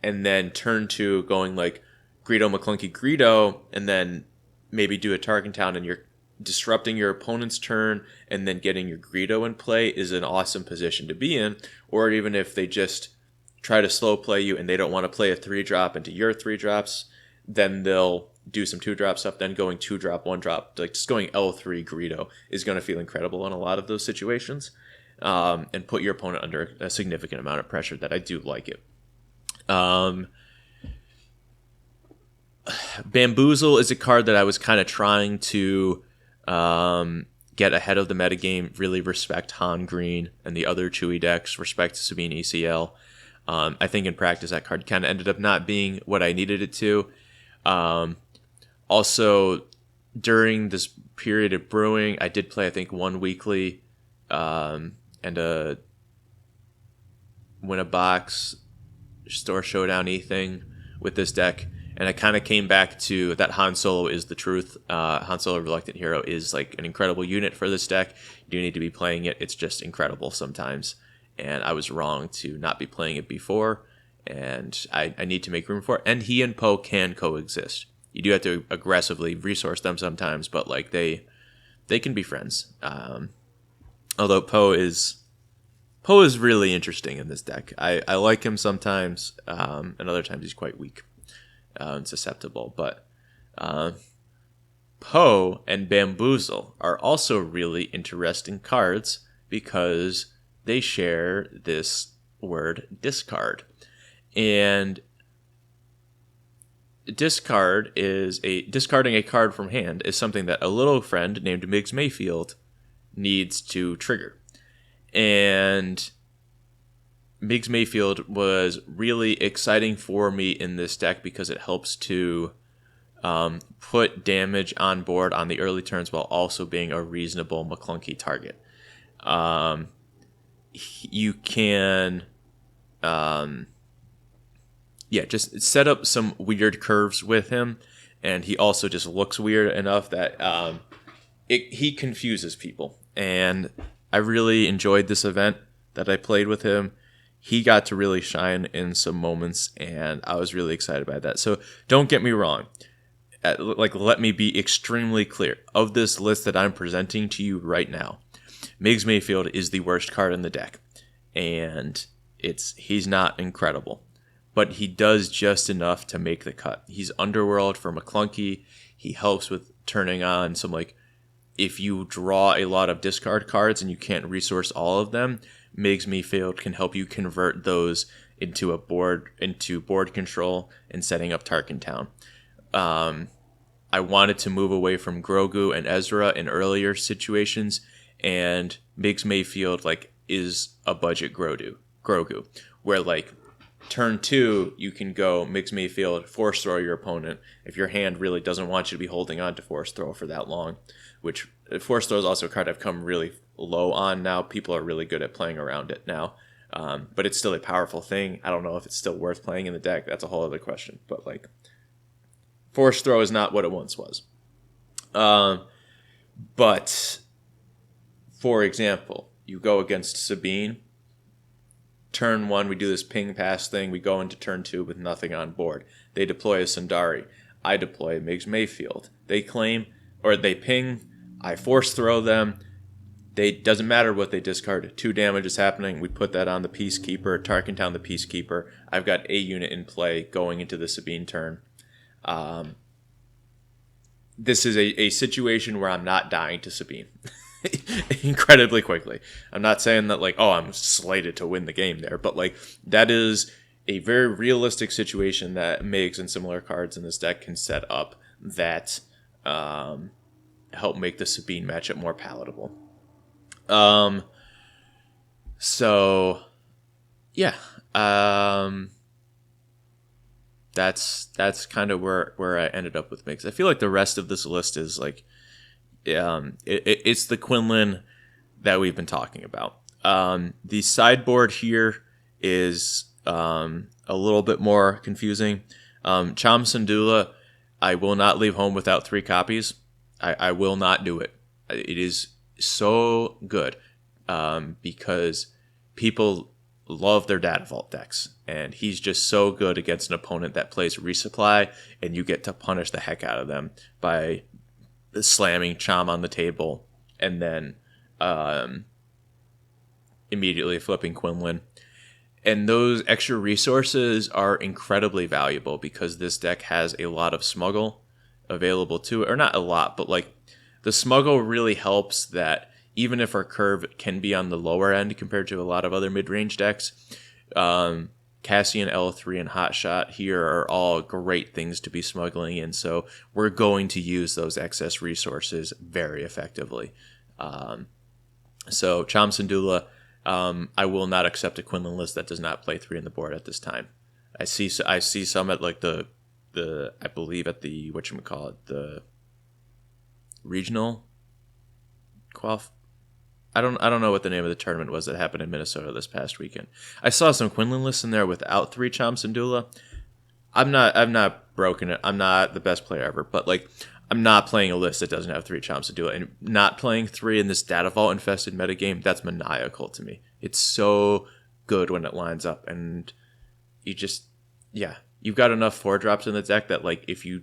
and then turn 2 going like Greedo Ma Klounkee Greedo and then maybe do a Tarkintown and you're disrupting your opponent's turn and then getting your Greedo in play is an awesome position to be in. Or even if they just try to slow play you and they don't want to play a 3-drop into your 3-drops, then they'll do some 2-drop stuff, then going 2-drop, 1-drop, like just going L3 Greedo is going to feel incredible in a lot of those situations, and put your opponent under a significant amount of pressure. That I do like it. Bamboozle is a card that I was kind of trying to get ahead of the metagame, really respect Han Green and the other Chewy decks, respect Sabine ECL. I think in practice that card kind of ended up not being what I needed it to. Also, during this period of brewing, I did play, I think, 1 weekly and win a box store showdown thing with this deck. And I kind of came back to that Han Solo is the truth. Han Solo Reluctant Hero is like an incredible unit for this deck. You do need to be playing it. It's just incredible sometimes. And I was wrong to not be playing it before. And I need to make room for it. And he and Poe can coexist. You do have to aggressively resource them sometimes, but like they can be friends. Although Poe is really interesting in this deck. I like him sometimes, and other times he's quite weak. And susceptible, but Poe and Bamboozle are also really interesting cards because they share this word discard. And discarding a card from hand is something that a little friend named Miggs Mayfield needs to trigger. And Miggs Mayfield was really exciting for me in this deck because it helps to put damage on board on the early turns while also being a reasonable Ma Klounkee target. You can just set up some weird curves with him, and he also just looks weird enough that he confuses people. And I really enjoyed this event that I played with him. He got to really shine in some moments, and I was really excited by that. So don't get me wrong. Let me be extremely clear. Of this list that I'm presenting to you right now, Miggs Mayfield is the worst card in the deck, and he's not incredible, but he does just enough to make the cut. He's Underworld for Ma Klounkee. He helps with turning on some, if you draw a lot of discard cards and you can't resource all of them, Miggs Mayfield can help you convert those into board control and setting up Tarkintown. I wanted to move away from Grogu and Ezra in earlier situations, and Migs Mayfield like is a budget Grogu, where like turn 2 you can go Migs Mayfield, force throw your opponent if your hand really doesn't want you to be holding on to force throw for that long, which force throw is also a card I've come really low on now. People are really good at playing around it now. But it's still a powerful thing. I don't know if it's still worth playing in the deck. That's a whole other question. But like, force throw is not what it once was. But for example, you go against Sabine. Turn 1, we do this ping pass thing. We go into turn 2 with nothing on board. They deploy a Sundari. I deploy a Migs Mayfield. They claim, or they ping. I force throw them. Doesn't matter what they discard. 2 damage is happening. We put that on the Peacekeeper. Tarkintown the Peacekeeper. I've got a unit in play going into the Sabine turn. This is a situation where I'm not dying to Sabine incredibly quickly. I'm not saying that like, oh, I'm slated to win the game there, but like that is a very realistic situation that Migs and similar cards in this deck can set up that help make the Sabine matchup more palatable. So yeah, that's kind of where I ended up with Migs. I feel like the rest of this list is like, it's the Quinlan that we've been talking about. The sideboard here is a little bit more confusing. Cham Syndulla, I will not leave home without 3 copies. I will not do it. It is so good because people love their Data Vault decks, and he's just so good against an opponent that plays Resupply, and you get to punish the heck out of them by slamming Cham on the table and then immediately flipping Quinlan. And those extra resources are incredibly valuable because this deck has a lot of smuggle available to it, or not a lot, but like the smuggle really helps that even if our curve can be on the lower end compared to a lot of other mid-range decks, Cassian, L3, and Hotshot here are all great things to be smuggling in, so we're going to use those excess resources very effectively. So Cham Syndulla, I will not accept a Quinlan list that does not play 3 in the board at this time. I see some at like the I believe at the the regional I don't know what the name of the tournament was that happened in Minnesota this past weekend. I saw some Quinlan lists in there without 3 Cham Syndulla. I've not broken it. I'm not the best player ever, but like I'm not playing a list that doesn't have 3 Cham Syndulla, and not playing 3 in this Data Vault infested metagame, that's maniacal to me. It's so good when it lines up, and you've got enough 4-drops in the deck that like if your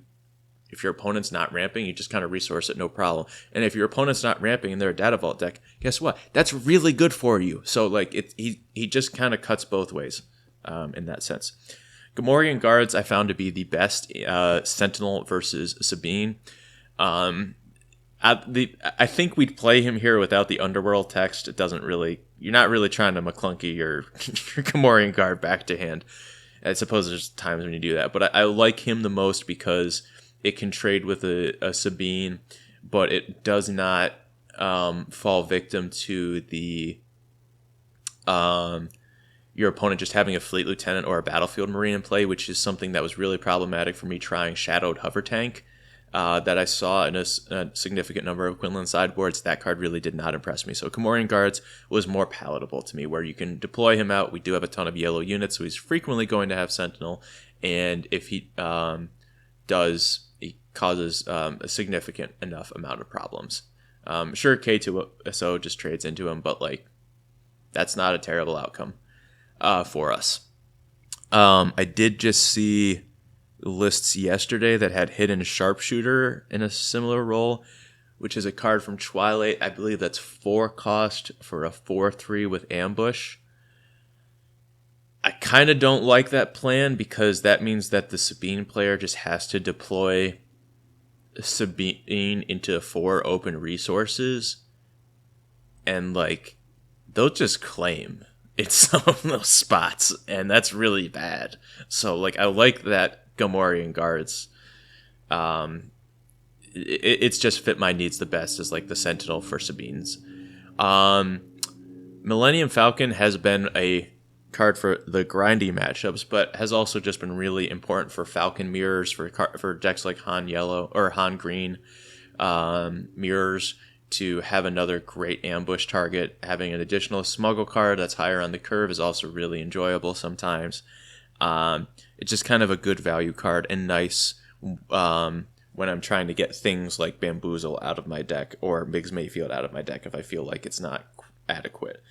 opponent's not ramping, you just kind of resource it, no problem. And if your opponent's not ramping and they're a Data Vault deck, guess what? That's really good for you. So like he just kind of cuts both ways in that sense. Gamorrean Guards I found to be the best Sentinel versus Sabine. I think we'd play him here without the Underworld text. It doesn't really, you're not really trying to Ma Klounkee your Gamorrean Guard back to hand. I suppose there's times when you do that, but I like him the most because it can trade with a Sabine, but it does not fall victim to the your opponent just having a Fleet Lieutenant or a Battlefield Marine in play, which is something that was really problematic for me trying Shadowed Hover Tank that I saw in a significant number of Quinlan sideboards. That card really did not impress me. So Gamorrean Guards was more palatable to me, where you can deploy him out. We do have a ton of yellow units, so he's frequently going to have Sentinel, and if he causes a significant enough amount of problems. Sure, K2SO just trades into him, but like that's not a terrible outcome for us. I did just see lists yesterday that had Hidden Sharpshooter in a similar role, which is a card from Twilight. I believe that's 4 cost for a 4/3 with Ambush. I kind of don't like that plan because that means that the Sabine player just has to deploy Sabine into 4 open resources, and like they'll just claim it's some of those spots, and that's really bad. So like I like that Gamorrean Guards it's just fit my needs the best as like the Sentinel for Sabines. Millennium Falcon has been a card for the grindy matchups, but has also just been really important for Falcon mirrors for decks like Han Yellow or Han Green mirrors to have another great ambush target. Having an additional smuggle card that's higher on the curve is also really enjoyable sometimes. It's just kind of a good value card and nice when I'm trying to get things like Bamboozle out of my deck or Miggs Mayfield out of my deck if I feel like it's not adequate.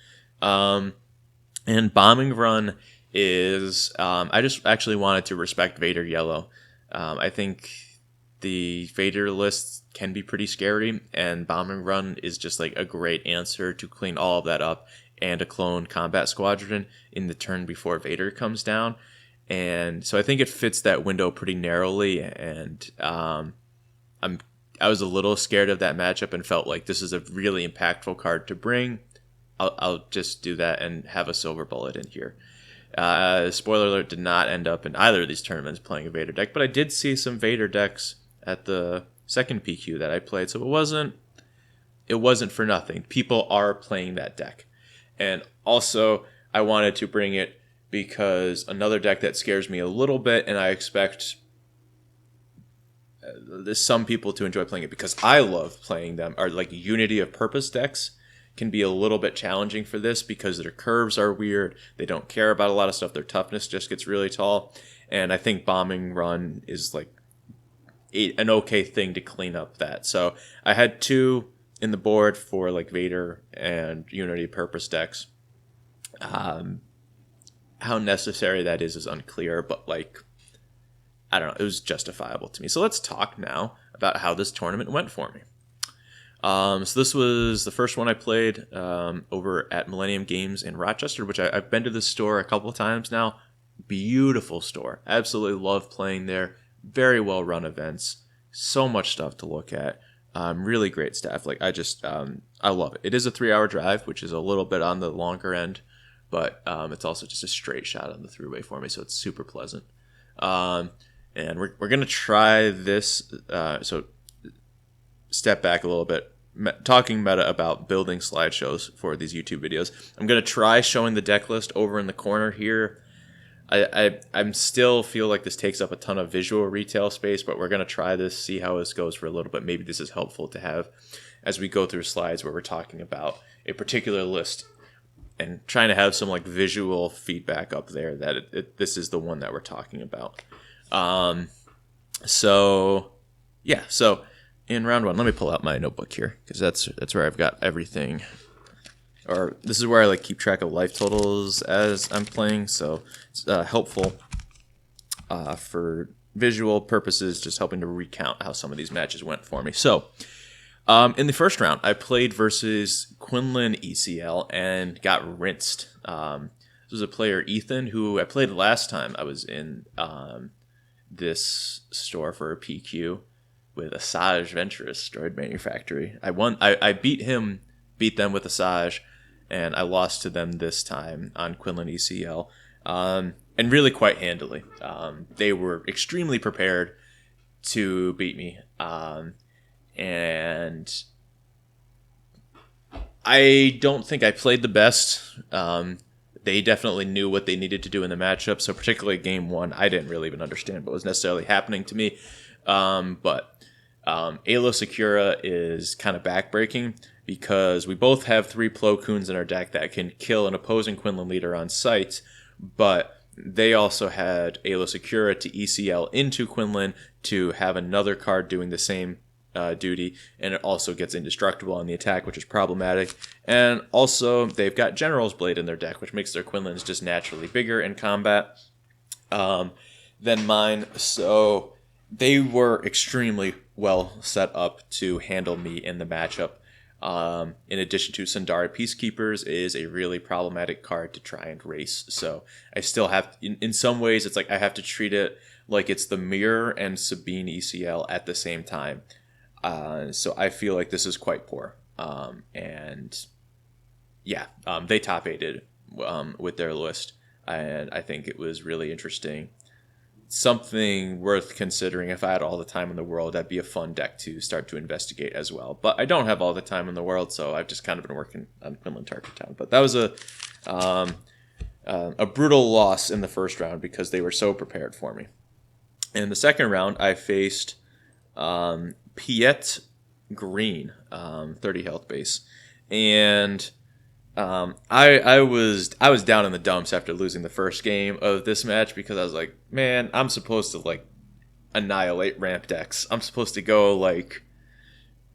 And Bombing Run is, I just actually wanted to respect Vader Yellow. I think the Vader list can be pretty scary, and Bombing Run is just like a great answer to clean all of that up and a clone combat squadron in the turn before Vader comes down. And so I think it fits that window pretty narrowly, and I was a little scared of that matchup and felt like this is a really impactful card to bring. I'll just do that and have a silver bullet in here. Spoiler alert, did not end up in either of these tournaments playing a Vader deck, but I did see some Vader decks at the second PQ that I played, so it wasn't for nothing. People are playing that deck. And also, I wanted to bring it because another deck that scares me a little bit, and I expect some people to enjoy playing it because I love playing them, are like Unity of Purpose decks. Can be a little bit challenging for this because their curves are weird. They don't care about a lot of stuff. Their toughness just gets really tall. And I think Bombing Run is like an okay thing to clean up that. So I had 2 in the board for like Vader and Unity Purpose decks. How necessary that is unclear, but like, I don't know, it was justifiable to me. So let's talk now about how this tournament went for me. So this was the first one I played over at Millennium Games in Rochester, which I've been to this store a couple of times now. Beautiful store. Absolutely love playing there. Very well run events. So much stuff to look at. Really great staff. Like I love it. It is a 3-hour drive, which is a little bit on the longer end, but it's also just a straight shot on the throughway for me, so it's super pleasant. And we're gonna try this. So step back a little bit. Talking meta about building slideshows for these YouTube videos. I'm going to try showing the deck list over in the corner here. I'm still feel like this takes up a ton of visual retail space, but we're going to try this, see how this goes for a little bit. Maybe this is helpful to have as we go through slides where we're talking about a particular list and trying to have some like visual feedback up there that this is the one that we're talking about. So in round 1, let me pull out my notebook here because that's where I've got everything. Or this is where I like keep track of life totals as I'm playing, so it's helpful for visual purposes, just helping to recount how some of these matches went for me. So in the first round, I played versus Quinlan ECL and got rinsed. This was a player, Ethan, who I played last time I was in this store for a PQ. With Asajj Venturous Droid Manufactory. I beat them with Asajj, and I lost to them this time on Quinlan ECL, and really quite handily. They were extremely prepared to beat me, and I don't think I played the best. They definitely knew what they needed to do in the matchup, so particularly game 1, I didn't really even understand what was necessarily happening to me, but Aayla Secura is kind of backbreaking because we both have 3 Plo Koons in our deck that can kill an opposing Quinlan leader on sight, but they also had Aayla Secura to ECL into Quinlan to have another card doing the same duty, and it also gets indestructible on the attack, which is problematic. And also, they've got General's Blade in their deck, which makes their Quinlans just naturally bigger in combat than mine, so they were extremely well set up to handle me in the matchup. In addition to Sundari Peacekeepers is a really problematic card to try and race. So I still have, in some ways, it's like I have to treat it like it's the Mirror and Sabine ECL at the same time. So I feel like this is quite poor. They top-8'd with their list. And I think it was really interesting something worth considering. If I had all the time in the world, that'd be a fun deck to start to investigate as well. But I don't have all the time in the world, so I've just kind of been working on Quinlan Tarkintown. But that was a brutal loss in the first round because they were so prepared for me. In the second round, I faced Piet Green, 30 health base, and I was down in the dumps after losing the first game of this match because I was like, man, I'm supposed to like annihilate ramp decks. I'm supposed to go like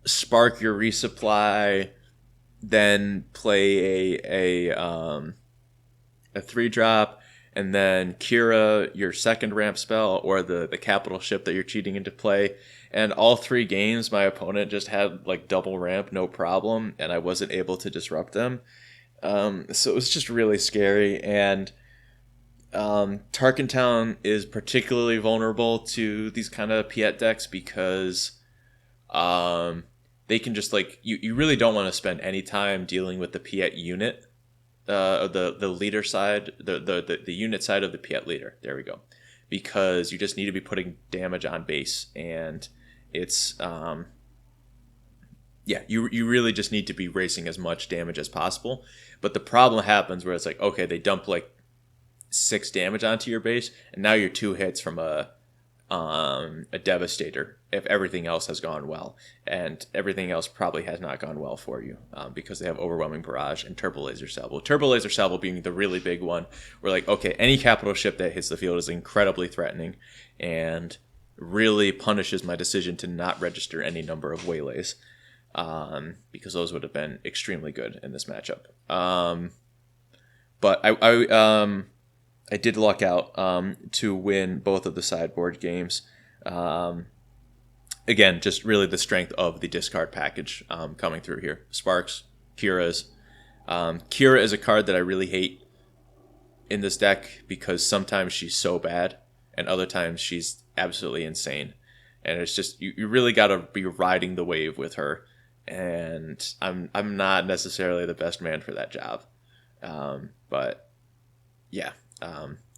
spark your resupply, then play a 3-drop, and then Kira your second ramp spell or the capital ship that you're cheating into play. And all 3 games, my opponent just had like double ramp, no problem, and I wasn't able to disrupt them. So it was just really scary. And Tarkintown is particularly vulnerable to these kind of Piet decks because they can just like you really don't want to spend any time dealing with the Piet unit, the leader side, the unit side of the Piet leader. There we go. Because you just need to be putting damage on base, and it's you really just need to be racing as much damage as possible. But the problem happens where it's like, okay, they dump like 6 damage onto your base, and now you're 2 hits from a devastator if everything else has gone well, and everything else probably has not gone well for you because they have overwhelming barrage and turbo laser salvo. Turbo laser salvo being the really big one. We're like, okay, any capital ship that hits the field is incredibly threatening and really punishes my decision to not register any number of waylays, because those would have been extremely good in this matchup. But I did luck out to win both of the sideboard games. Again, just really the strength of the discard package coming through here. Sparks, Kira's. Kira is a card that I really hate in this deck because sometimes she's so bad and other times she's absolutely insane. And it's just, you really got to be riding the wave with her. And I'm not necessarily the best man for that job. But yeah,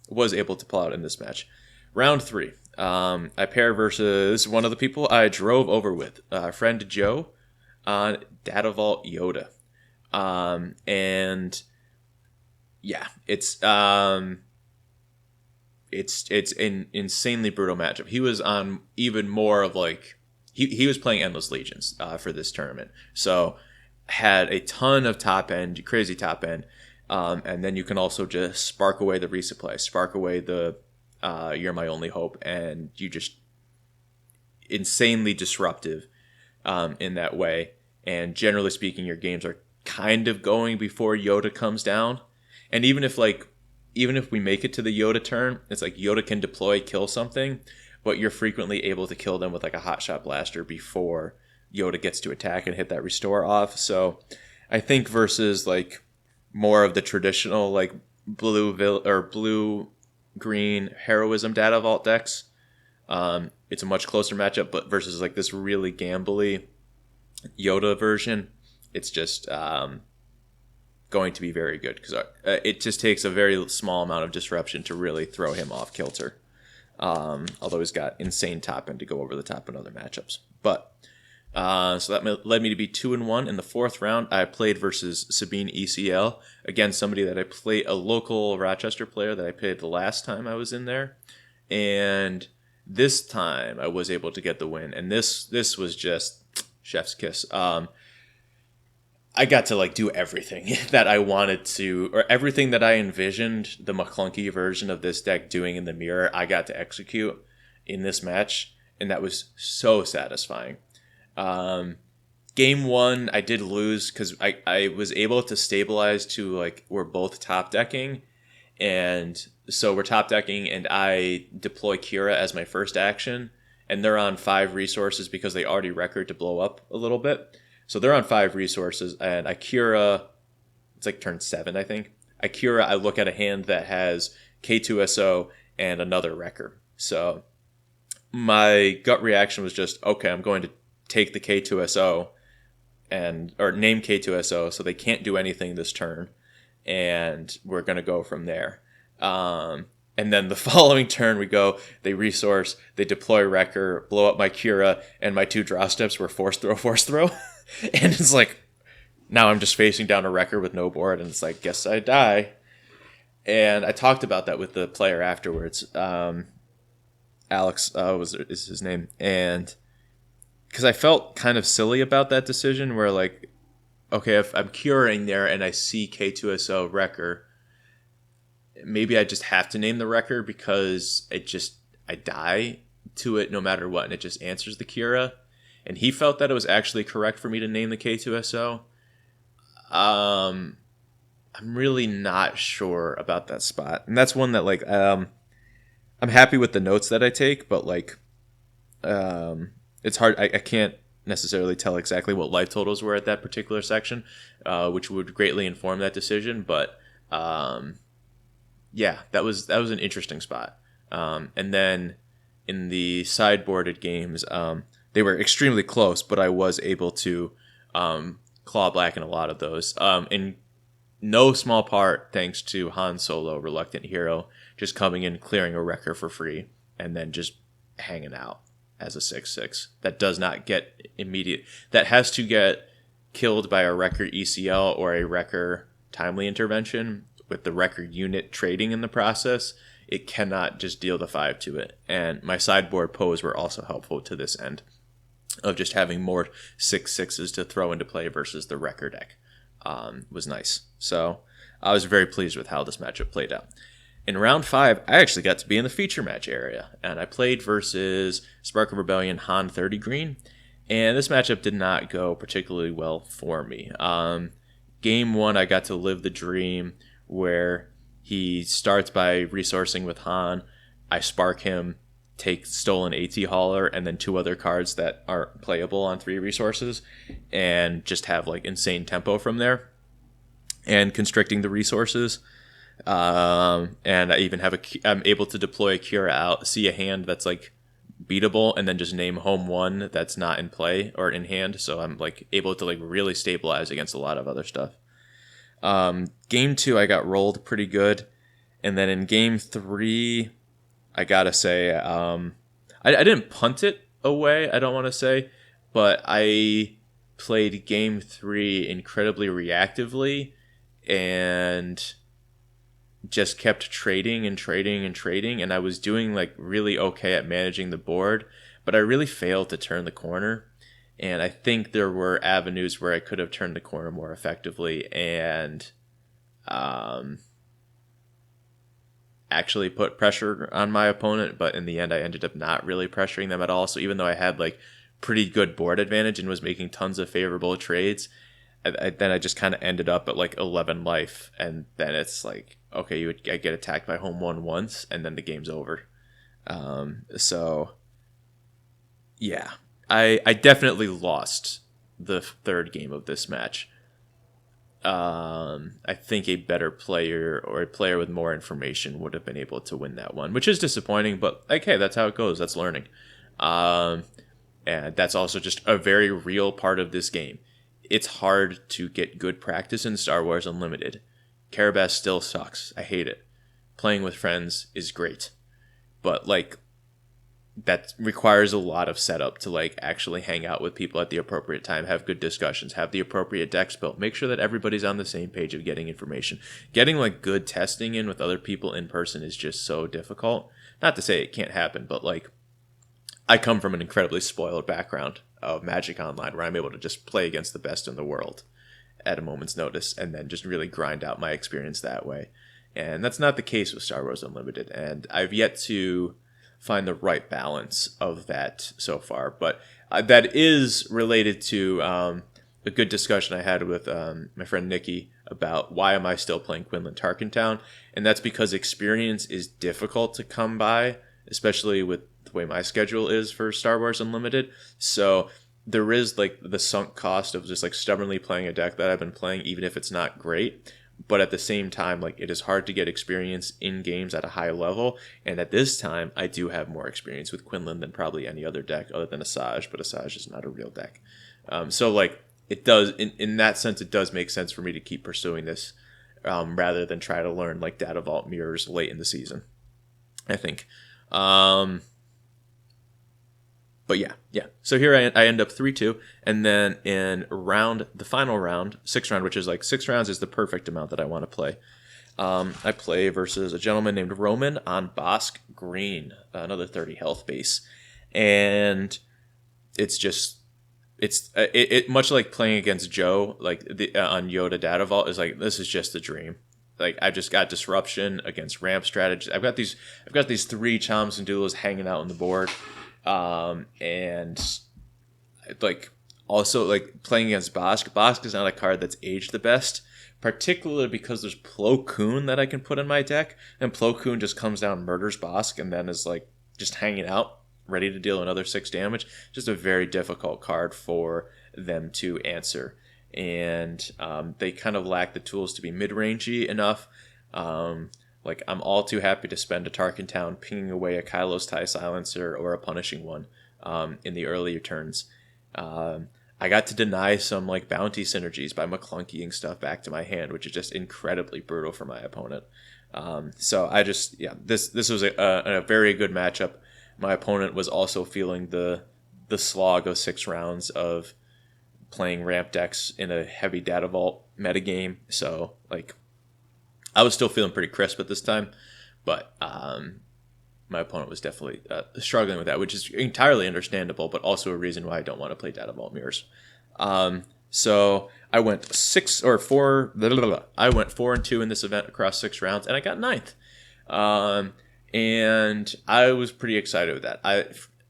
was able to pull out in this match. Round 3. I pair versus one of the people I drove over with, friend Joe, on Data Vault Yoda. And yeah, it's an insanely brutal matchup. He was on even more of like, he was playing Endless Legions for this tournament. So had a ton of top end, crazy top end. And then you can also just spark away the resupply, spark away the You're My Only Hope, and you just insanely disruptive in that way. And generally speaking, your games are kind of going before Yoda comes down. And even if we make it to the Yoda turn, it's like Yoda can deploy, kill something, but you're frequently able to kill them with like a hotshot blaster before Yoda gets to attack and hit that restore off. So I think versus like more of the traditional like blue green heroism Data Vault decks, it's a much closer matchup. But versus like this really gambly Yoda version, it's just going to be very good because it just takes a very small amount of disruption to really throw him off kilter. Although he's got insane top end to go over the top in other matchups. But so that led me to be 2-1 in the 4th round. I played versus Sabine ECL, again somebody that I played, a local Rochester player that I played the last time I was in there, and this time I was able to get the win. And this was just chef's kiss. I got to like do everything that I wanted to, or everything that I envisioned the Ma Klounkee version of this deck doing in the mirror, I got to execute in this match, and that was so satisfying. Game 1, I did lose because I was able to stabilize to like we're both top decking, and so we're top decking, and I deploy Kira as my first action, and they're on 5 resources because they already record to blow up a little bit. So they're on 5 resources, and I Kira, it's like turn 7, I think. I look at a hand that has K2SO and another wrecker. So my gut reaction was just, okay, I'm going to take the K2SO or name K2SO so they can't do anything this turn, and we're going to go from there. And And then the following turn we go, they resource, they deploy Wrecker, blow up my Cura, and my 2 draw steps were force throw. And it's like, now I'm just facing down a Wrecker with no board, and it's like, guess I die. And I talked about that with the player afterwards. Alex is his name. And because I felt kind of silly about that decision where, like, okay, if I'm curing there and I see K2SO Wrecker, maybe I just have to name the Wrecker because I die to it no matter what, and it just answers the Cura. And he felt that it was actually correct for me to name the K2SO. I'm really not sure about that spot. And that's one that, like, I'm happy with the notes that I take, but, like, it's hard. I can't necessarily tell exactly what life totals were at that particular section, which would greatly inform that decision. But yeah, that was an interesting spot. And then in the sideboarded games, they were extremely close, but I was able to claw black in a lot of those. In no small part thanks to Han Solo, Reluctant Hero, just coming in, clearing a Wrecker for free, and then just hanging out as a 6/6. That does not get immediate. That has to get killed by a Wrecker ECL or a Wrecker timely intervention with the Wrecker unit trading in the process. It cannot just deal the 5 to it. And my sideboard pose were also helpful to this end of just having more 6/6s to throw into play versus the Wrecker deck. Was nice. So I was very pleased with how this matchup played out. In round 5, I actually got to be in the feature match area, and I played versus Spark of Rebellion Han 30 Green, and this matchup did not go particularly well for me. Game 1, I got to live the dream where he starts by resourcing with Han. I spark him, take Stolen AT Hauler, and then 2 other cards that aren't playable on 3 resources, and just have, like, insane tempo from there, and constricting the resources. And I even I'm able to deploy a Cura out, see a hand that's, like, beatable, and then just name home 1 that's not in play or in hand. So I'm, like, able to, like, really stabilize against a lot of other stuff. Game 2, I got rolled pretty good. And then in game 3, I gotta say, I didn't punt it away, I don't want to say, but I played game 3 incredibly reactively and just kept trading, and I was doing, like, really okay at managing the board, but I really failed to turn the corner. And I think there were avenues where I could have turned the corner more effectively and actually put pressure on my opponent, but in the end I ended up not really pressuring them at all. So even though I had, like, pretty good board advantage and was making tons of favorable trades, then I just kind of ended up at, like, 11 life, and then it's like, okay, I get attacked by home 1 once, and then the game's over. So yeah, I definitely lost the 3rd game of this match. I think a better player or a player with more information would have been able to win that one, which is disappointing, but, like, hey, that's how it goes. That's learning. And that's also just a very real part of this game. It's hard to get good practice in Star Wars Unlimited. Karabas still sucks. I hate it. Playing with friends is great. But, like, that requires a lot of setup to, like, actually hang out with people at the appropriate time, have good discussions, have the appropriate decks built, make sure that everybody's on the same page of getting information. Getting, like, good testing in with other people in person is just so difficult. Not to say it can't happen, but, like, I come from an incredibly spoiled background of Magic Online where I'm able to just play against the best in the world at a moment's notice and then just really grind out my experience that way. And that's not the case with Star Wars Unlimited, and I've yet to find the right balance of that so far. But that is related to a good discussion I had with my friend Nikki about why am I still playing Quinlan Tarkintown, and that's because experience is difficult to come by, especially with the way my schedule is for Star Wars Unlimited. So there is, like, the sunk cost of just, like, stubbornly playing a deck that I've been playing, even if it's not great. But at the same time, like, it is hard to get experience in games at a high level. And at this time, I do have more experience with Quinlan than probably any other deck other than Asajj, but Asajj is not a real deck. So, like, it does, in that sense, it does make sense for me to keep pursuing this rather than try to learn, like, Data Vault mirrors late in the season. I think. But yeah. So here I end up 3-2, and then in the final round, 6th round, which is like 6 rounds is the perfect amount that I want to play. I play versus a gentleman named Roman on Bosk Green, another 30 health base, and it's much like playing against Joe, like on Yoda Data Vault, is like, this is just a dream. Like, I just got disruption against ramp strategies. I've got these 3 Choms and Dulos hanging out on the board. And like also like playing against Bosk. Bosk is not a card that's aged the best, particularly because there's Plo Koon that I can put in my deck, and Plo Koon just comes down, murders Bosk, and then is like just hanging out, ready to deal another 6 damage. Just a very difficult card for them to answer. And they kind of lack the tools to be mid-rangey enough. Like, I'm all too happy to spend a Tarkintown pinging away a Kylo's TIE Silencer or a Punishing One in the earlier turns. I got to deny some like bounty synergies by Ma Klounkeeing stuff back to my hand, which is just incredibly brutal for my opponent. So I just, this was a very good matchup. My opponent was also feeling the slog of 6 rounds of playing ramp decks in a heavy data vault metagame. So like, I was still feeling pretty crisp at this time, but my opponent was definitely struggling with that, which is entirely understandable, but also a reason why I don't want to play data vault mirrors. So I went 4-2 in this event across 6 rounds, and I got 9th. And I was pretty excited with that.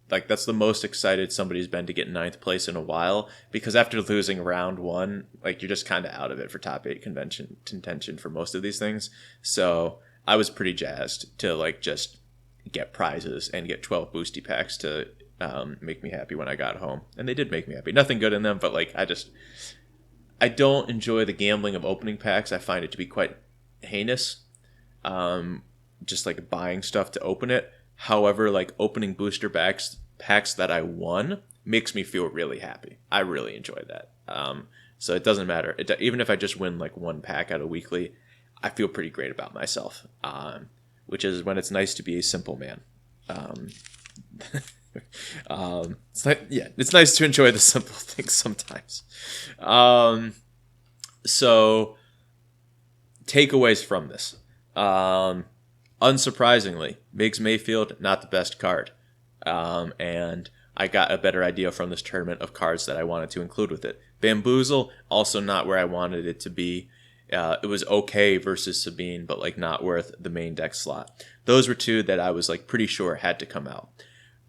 That's the most excited somebody's been to get 9th place in a while, because after losing round 1, like, you're just kind of out of it for top 8 contention for most of these things. So I was pretty jazzed to like just get prizes and get 12 boosty packs to make me happy when I got home. And they did make me happy. Nothing good in them, but like, I don't enjoy the gambling of opening packs. I find it to be quite heinous. Just like buying stuff to open it. However, like, opening booster packs that I won makes me feel really happy. I really enjoy that. So it doesn't matter. Even if I just win like 1 pack out of weekly, I feel pretty great about myself. Which is when it's nice to be a simple man. It's nice to enjoy the simple things sometimes. So takeaways from this. Unsurprisingly, Migs Mayfield, not the best card. And I got a better idea from this tournament of cards that I wanted to include with it. Bamboozle, also not where I wanted it to be. It was okay versus Sabine, but like not worth the main deck slot. Those were 2 that I was like pretty sure had to come out.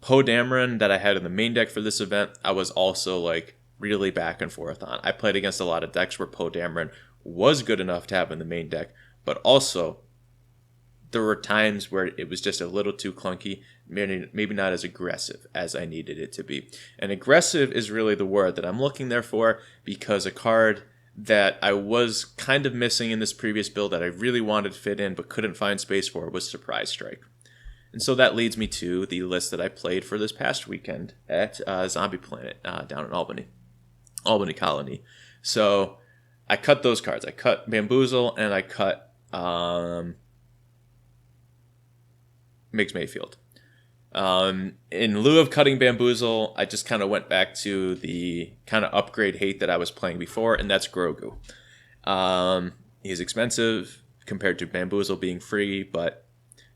Poe Dameron that I had in the main deck for this event, I was also like really back and forth on. I played against a lot of decks where Poe Dameron was good enough to have in the main deck, but also there were times where it was just a little too clunky, maybe not as aggressive as I needed it to be. And aggressive is really the word that I'm looking there for, because a card that I was kind of missing in this previous build that I really wanted to fit in but couldn't find space for was Surprise Strike. And so that leads me to the list that I played for this past weekend at Zombie Planet down in Albany Colony. So I cut those cards. I cut Bamboozle and I cut Migs Mayfield. In lieu of cutting Bamboozle, I just kind of went back to the kind of upgrade hate that I was playing before, and that's Grogu. He's expensive compared to Bamboozle being free, but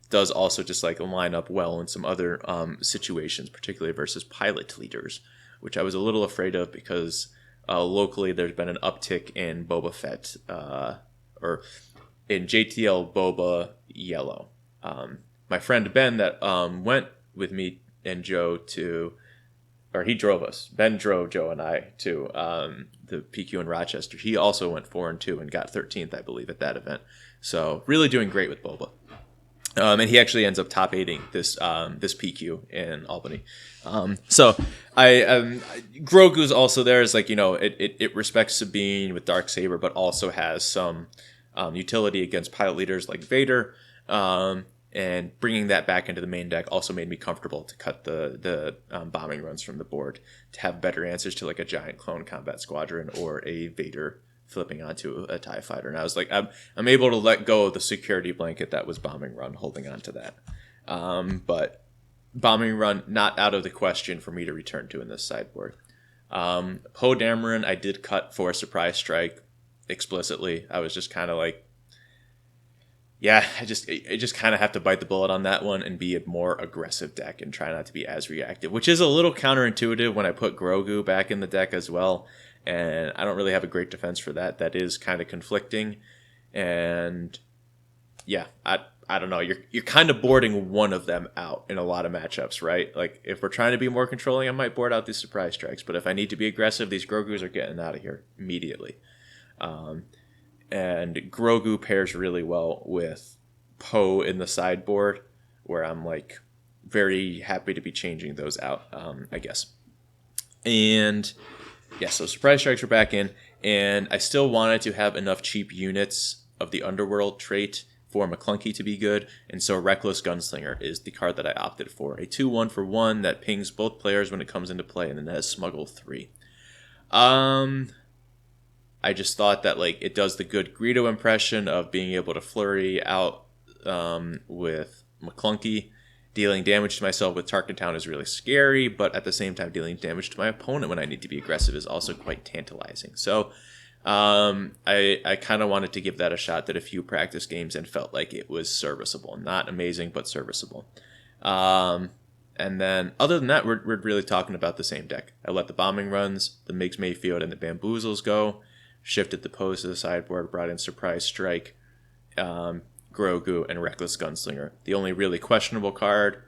does also just like line up well in some other situations, particularly versus pilot leaders, which I was a little afraid of because locally there's been an uptick in Boba Fett, or in JTL Boba Yellow. My friend Ben that went with me and Joe he drove us. Ben drove Joe and I to the PQ in Rochester. He also went 4-2 and got 13th, I believe, at that event. So really doing great with Boba. And he actually ends up top 8ing this PQ in Albany. So Grogu's also there as like, it respects Sabine with Darksaber, but also has some utility against pilot leaders like Vader. And bringing that back into the main deck also made me comfortable to cut the bombing runs from the board to have better answers to like a giant clone combat squadron or a Vader flipping onto a TIE fighter. And I was like, I'm able to let go of the security blanket that was bombing run, holding on to that. But Bombing Run, not out of the question for me to return to in this sideboard. Poe Dameron, I did cut for Surprise Strike explicitly. I was just kind of like, yeah, I just kind of have to bite the bullet on that one and be a more aggressive deck and try not to be as reactive, which is a little counterintuitive when I put Grogu back in the deck as well. And I don't really have a great defense for that. That is kind of conflicting. And yeah, I don't know. You're kind of boarding one of them out in a lot of matchups, right? Like, if we're trying to be more controlling, I might board out these Surprise Strikes. But if I need to be aggressive, these Grogus are getting out of here immediately. And Grogu pairs really well with Poe in the sideboard, where I'm like very happy to be changing those out, I guess. And yeah, so Surprise Strikes were back in, and I still wanted to have enough cheap units of the Underworld trait for Ma Klounkee to be good, and so Reckless Gunslinger is the card that I opted for. A 2-1 for 1 that pings both players when it comes into play, and then has Smuggle 3. I just thought that like it does the good Greedo impression of being able to flurry out with Ma Klounkee. Dealing damage to myself with Tarkintown is really scary, but at the same time dealing damage to my opponent when I need to be aggressive is also quite tantalizing. So I kind of wanted to give that a shot, did a few practice games, and felt like it was serviceable. Not amazing, but serviceable. And then other than that, we're really talking about the same deck. I let the Bombing Runs, the Migs Mayfield, and the Bamboozles go. Shifted the pose to the sideboard, brought in Surprise Strike, Grogu, and Reckless Gunslinger. The only really questionable card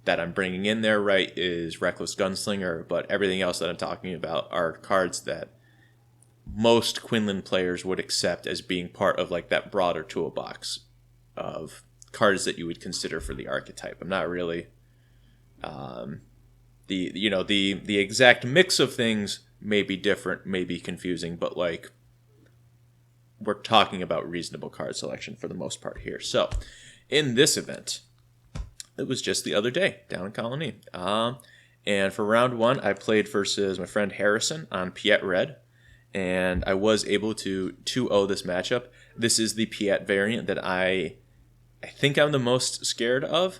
that I'm bringing in there, right, is Reckless Gunslinger, but everything else that I'm talking about are cards that most Quinlan players would accept as being part of like that broader toolbox of cards that you would consider for the archetype. I'm not really the exact mix of things may be different, may be confusing, but like we're talking about reasonable card selection for the most part here. So in this event, it was just the other day down in Colony. And for round 1, I played versus my friend Harrison on Piet Red, and I was able to 2-0 this matchup. This is the Piet variant that I think I'm the most scared of,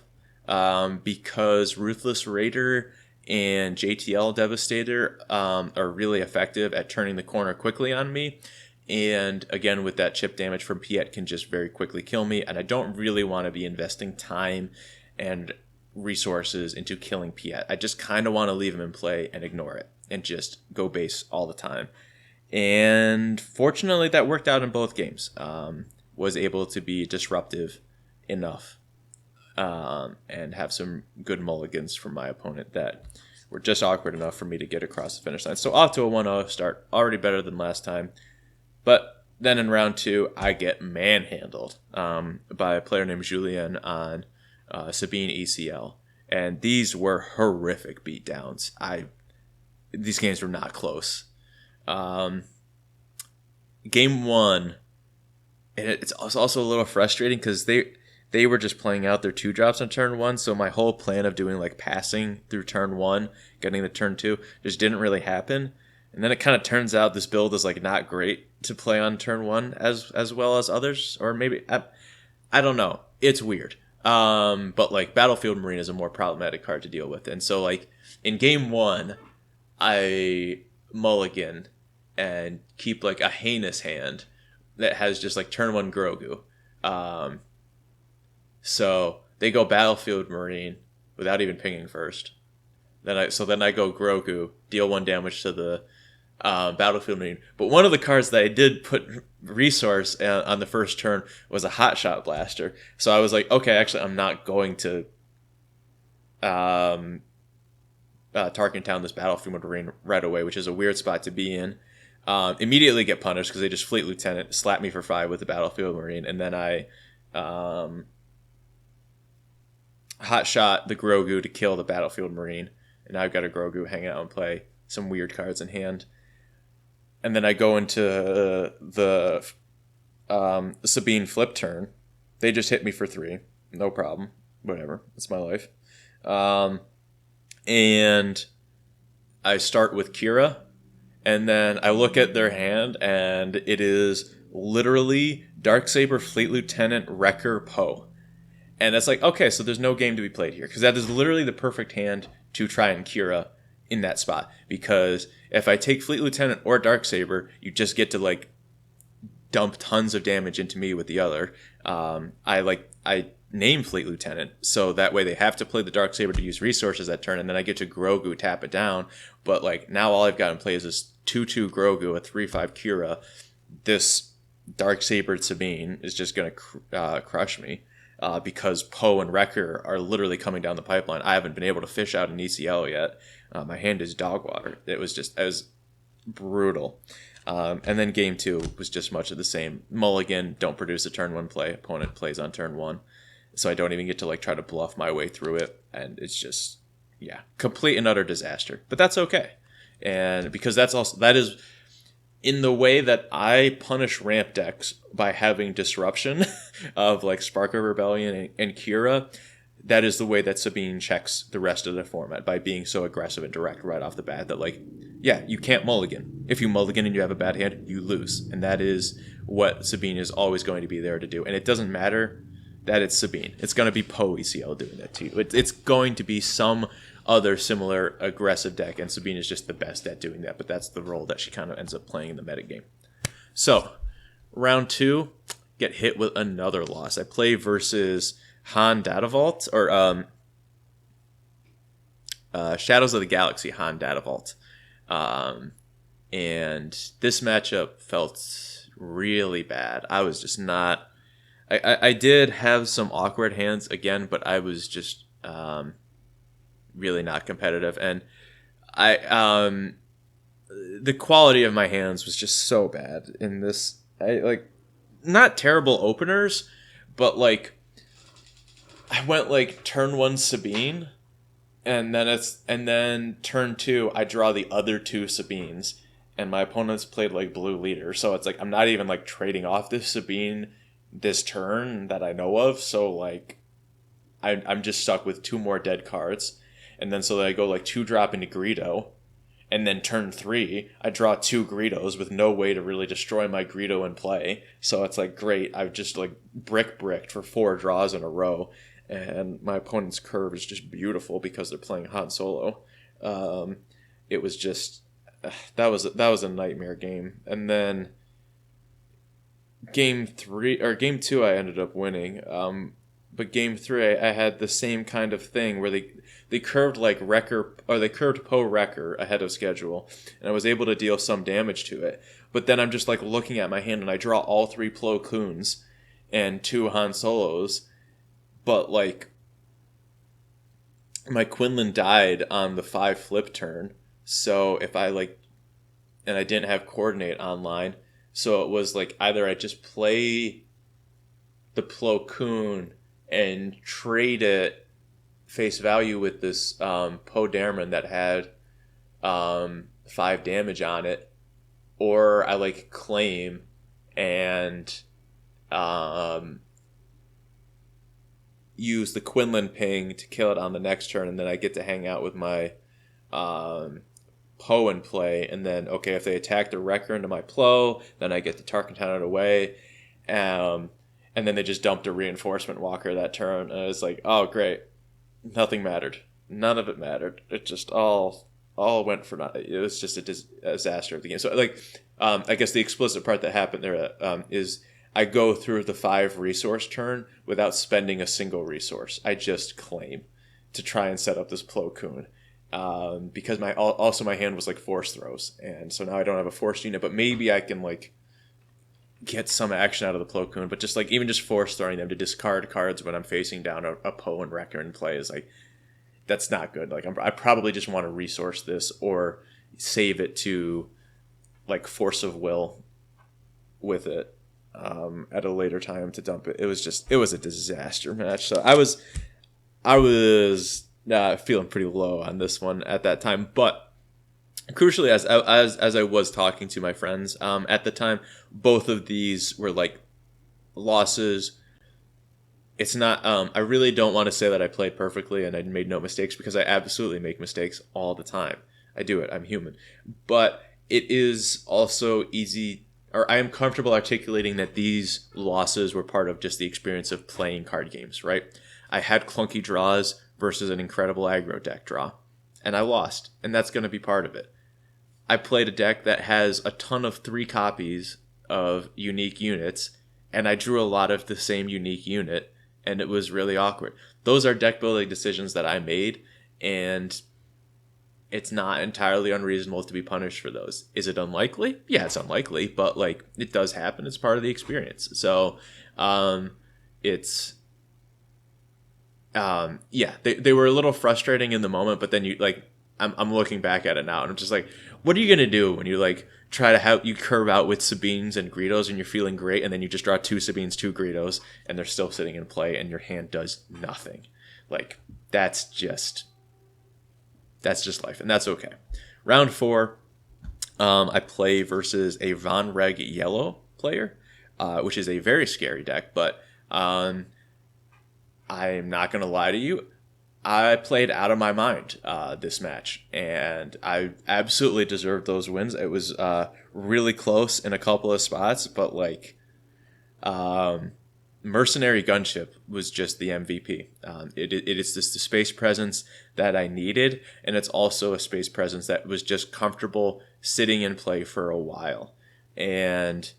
because Ruthless Raider and JTL Devastator are really effective at turning the corner quickly on me. And again, with that chip damage from Piet can just very quickly kill me. And I don't really want to be investing time and resources into killing Piet. I just kind of want to leave him in play and ignore it and just go base all the time. And fortunately, that worked out in both games. Was able to be disruptive enough and have some good mulligans from my opponent that were just awkward enough for me to get across the finish line. So off to a 1-0 start, already better than last time. But then in round 2, I get manhandled by a player named Julien on Sabine ECL. And these were horrific beatdowns. These games were not close. Game 1, and it's also a little frustrating because they were just playing out their 2-drops on turn 1, so my whole plan of doing like passing through turn 1, getting the turn 2, just didn't really happen. And then it kind of turns out this build is like not great to play on turn 1 as well as others, or maybe I don't know. It's weird. But like Battlefield Marine is a more problematic card to deal with, and so like in game 1, I mulligan and keep like a heinous hand that has just like turn 1 Grogu. So they go Battlefield Marine without even pinging first. Then I go Grogu, deal 1 damage to the Battlefield Marine. But one of the cards that I did put resource on the first turn was a Hotshot Blaster. So I was like, okay, actually I'm not going to Tarkintown this Battlefield Marine right away, which is a weird spot to be in. Immediately get punished because they just Fleet Lieutenant slap me for 5 with the Battlefield Marine, and then I hot shot the Grogu to kill the Battlefield Marine, and now I've got a Grogu hanging out and play some weird cards in hand. And then I go into the Sabine flip turn. They just hit me for 3. No problem. Whatever. It's my life. And I start with Kira, and then I look at their hand, and it is literally Darksaber, Fleet Lieutenant, Wrecker, Poe. And it's like, okay, so there's no game to be played here, because that is literally the perfect hand to try and Kira in that spot. Because if I take Fleet Lieutenant or Darksaber, you just get to like dump tons of damage into me with the other. I name Fleet Lieutenant, so that way they have to play the Darksaber to use resources that turn, and then I get to Grogu tap it down. But like now all I've got in play is this 2/2 Grogu, a 3/5 Kira. This Darksabered Sabine is just going to crush me. Because Poe and Wrecker are literally coming down the pipeline. I haven't been able to fish out an ECL yet. My hand is dog water. It was brutal. And then game 2 was just much of the same. Mulligan, don't produce a turn 1 play. Opponent plays on turn 1. So I don't even get to like try to bluff my way through it. And it's just, complete and utter disaster. But that's okay. And because that is in the way that I punish ramp decks by having disruption of like Spark of Rebellion and Kira, that is the way that Sabine checks the rest of the format, by being so aggressive and direct right off the bat that like, you can't mulligan. If you mulligan and you have a bad hand, you lose. And that is what Sabine is always going to be there to do. And it doesn't matter that it's Sabine. It's going to be Poe ECL doing that to you. It's going to be some other similar aggressive deck, and Sabine is just the best at doing that, but that's the role that she kind of ends up playing in the metagame. So, round 2, get hit with another loss. I play versus Han Datavault, or Shadows of the Galaxy Han Datavault. And this matchup felt really bad. I was just not... I did have some awkward hands again, but I was just... really not competitive, and the quality of my hands was just so bad in this. Not terrible openers, but like I went like turn 1 Sabine, and then turn 2 I draw the other 2 Sabines, and my opponents played like blue leader, so it's like I'm not even like trading off this Sabine this turn that I know of, so like I'm just stuck with 2 more dead cards. And then so I go like 2-drop into Greedo, and then turn 3, I draw 2 Greedos with no way to really destroy my Greedo in play. So it's like, great, I've just like bricked for 4 draws in a row, and my opponent's curve is just beautiful because they're playing Han Solo. It was just that was a nightmare game. And then game 2 I ended up winning. But game 3, I had the same kind of thing where they curved like Wrecker, or they curved Poe Wrecker ahead of schedule, and I was able to deal some damage to it. But then I'm just like looking at my hand, and I draw all 3 Plo Koons and 2 Han Solos, but like my Quinlan died on the 5 flip turn, so if I like, and I didn't have coordinate online, so it was like either I just play the Plo Koon and trade it face value with this Poe Dameron that had 5 damage on it, or I like claim and use the Quinlan ping to kill it on the next turn, and then I get to hang out with my Poe in play, and then okay, if they attack the Wrecker into my Plo, then I get the Tarkintown out of the way. And then they just dumped a reinforcement walker that turn, and I was like, oh great, nothing mattered, none of it mattered. It just all went for nothing. It was just a disaster of the game. So like, I guess the explicit part that happened there is I go through the 5 resource turn without spending a single resource. I just claim to try and set up this Plo Koon. Because my hand was like force throws, and so now I don't have a force unit, but maybe I can like get some action out of the Plo Koon, but just like even just force throwing them to discard cards when I'm facing down a Poe and Wrecker in play is like, that's not good. Like I probably just want to resource this or save it to like force of will with it at a later time to dump it. It was a disaster match. So I was feeling pretty low on this one at that time, but crucially, as I was talking to my friends at the time, both of these were like losses. It's not. I really don't want to say that I played perfectly and I made no mistakes, because I absolutely make mistakes all the time. I do it. I'm human, but it is also easy, or I am comfortable articulating that these losses were part of just the experience of playing card games, right? I had clunky draws versus an incredible aggro deck draw, and I lost, and that's going to be part of it. I played a deck that has a ton of 3 copies of unique units, and I drew a lot of the same unique unit, and it was really awkward. Those are deck building decisions that I made, and it's not entirely unreasonable to be punished for those. Is it unlikely? Yeah, it's unlikely, but like it does happen. It's part of the experience. So, it's yeah, they were a little frustrating in the moment, but then I'm looking back at it now, and I'm just like, what are you gonna do when you like try to have you curve out with Sabines and Greedos and you're feeling great, and then you just draw 2 Sabines, 2 Greedos, and they're still sitting in play, and your hand does nothing. Like that's just life, and that's okay. Round 4, I play versus a Von Reg yellow player, which is a very scary deck, but I'm not going to lie to you. I played out of my mind this match, and I absolutely deserved those wins. It was really close in a couple of spots, but like Mercenary Gunship was just the MVP. It is just the space presence that I needed, and it's also a space presence that was just comfortable sitting in play for a while, and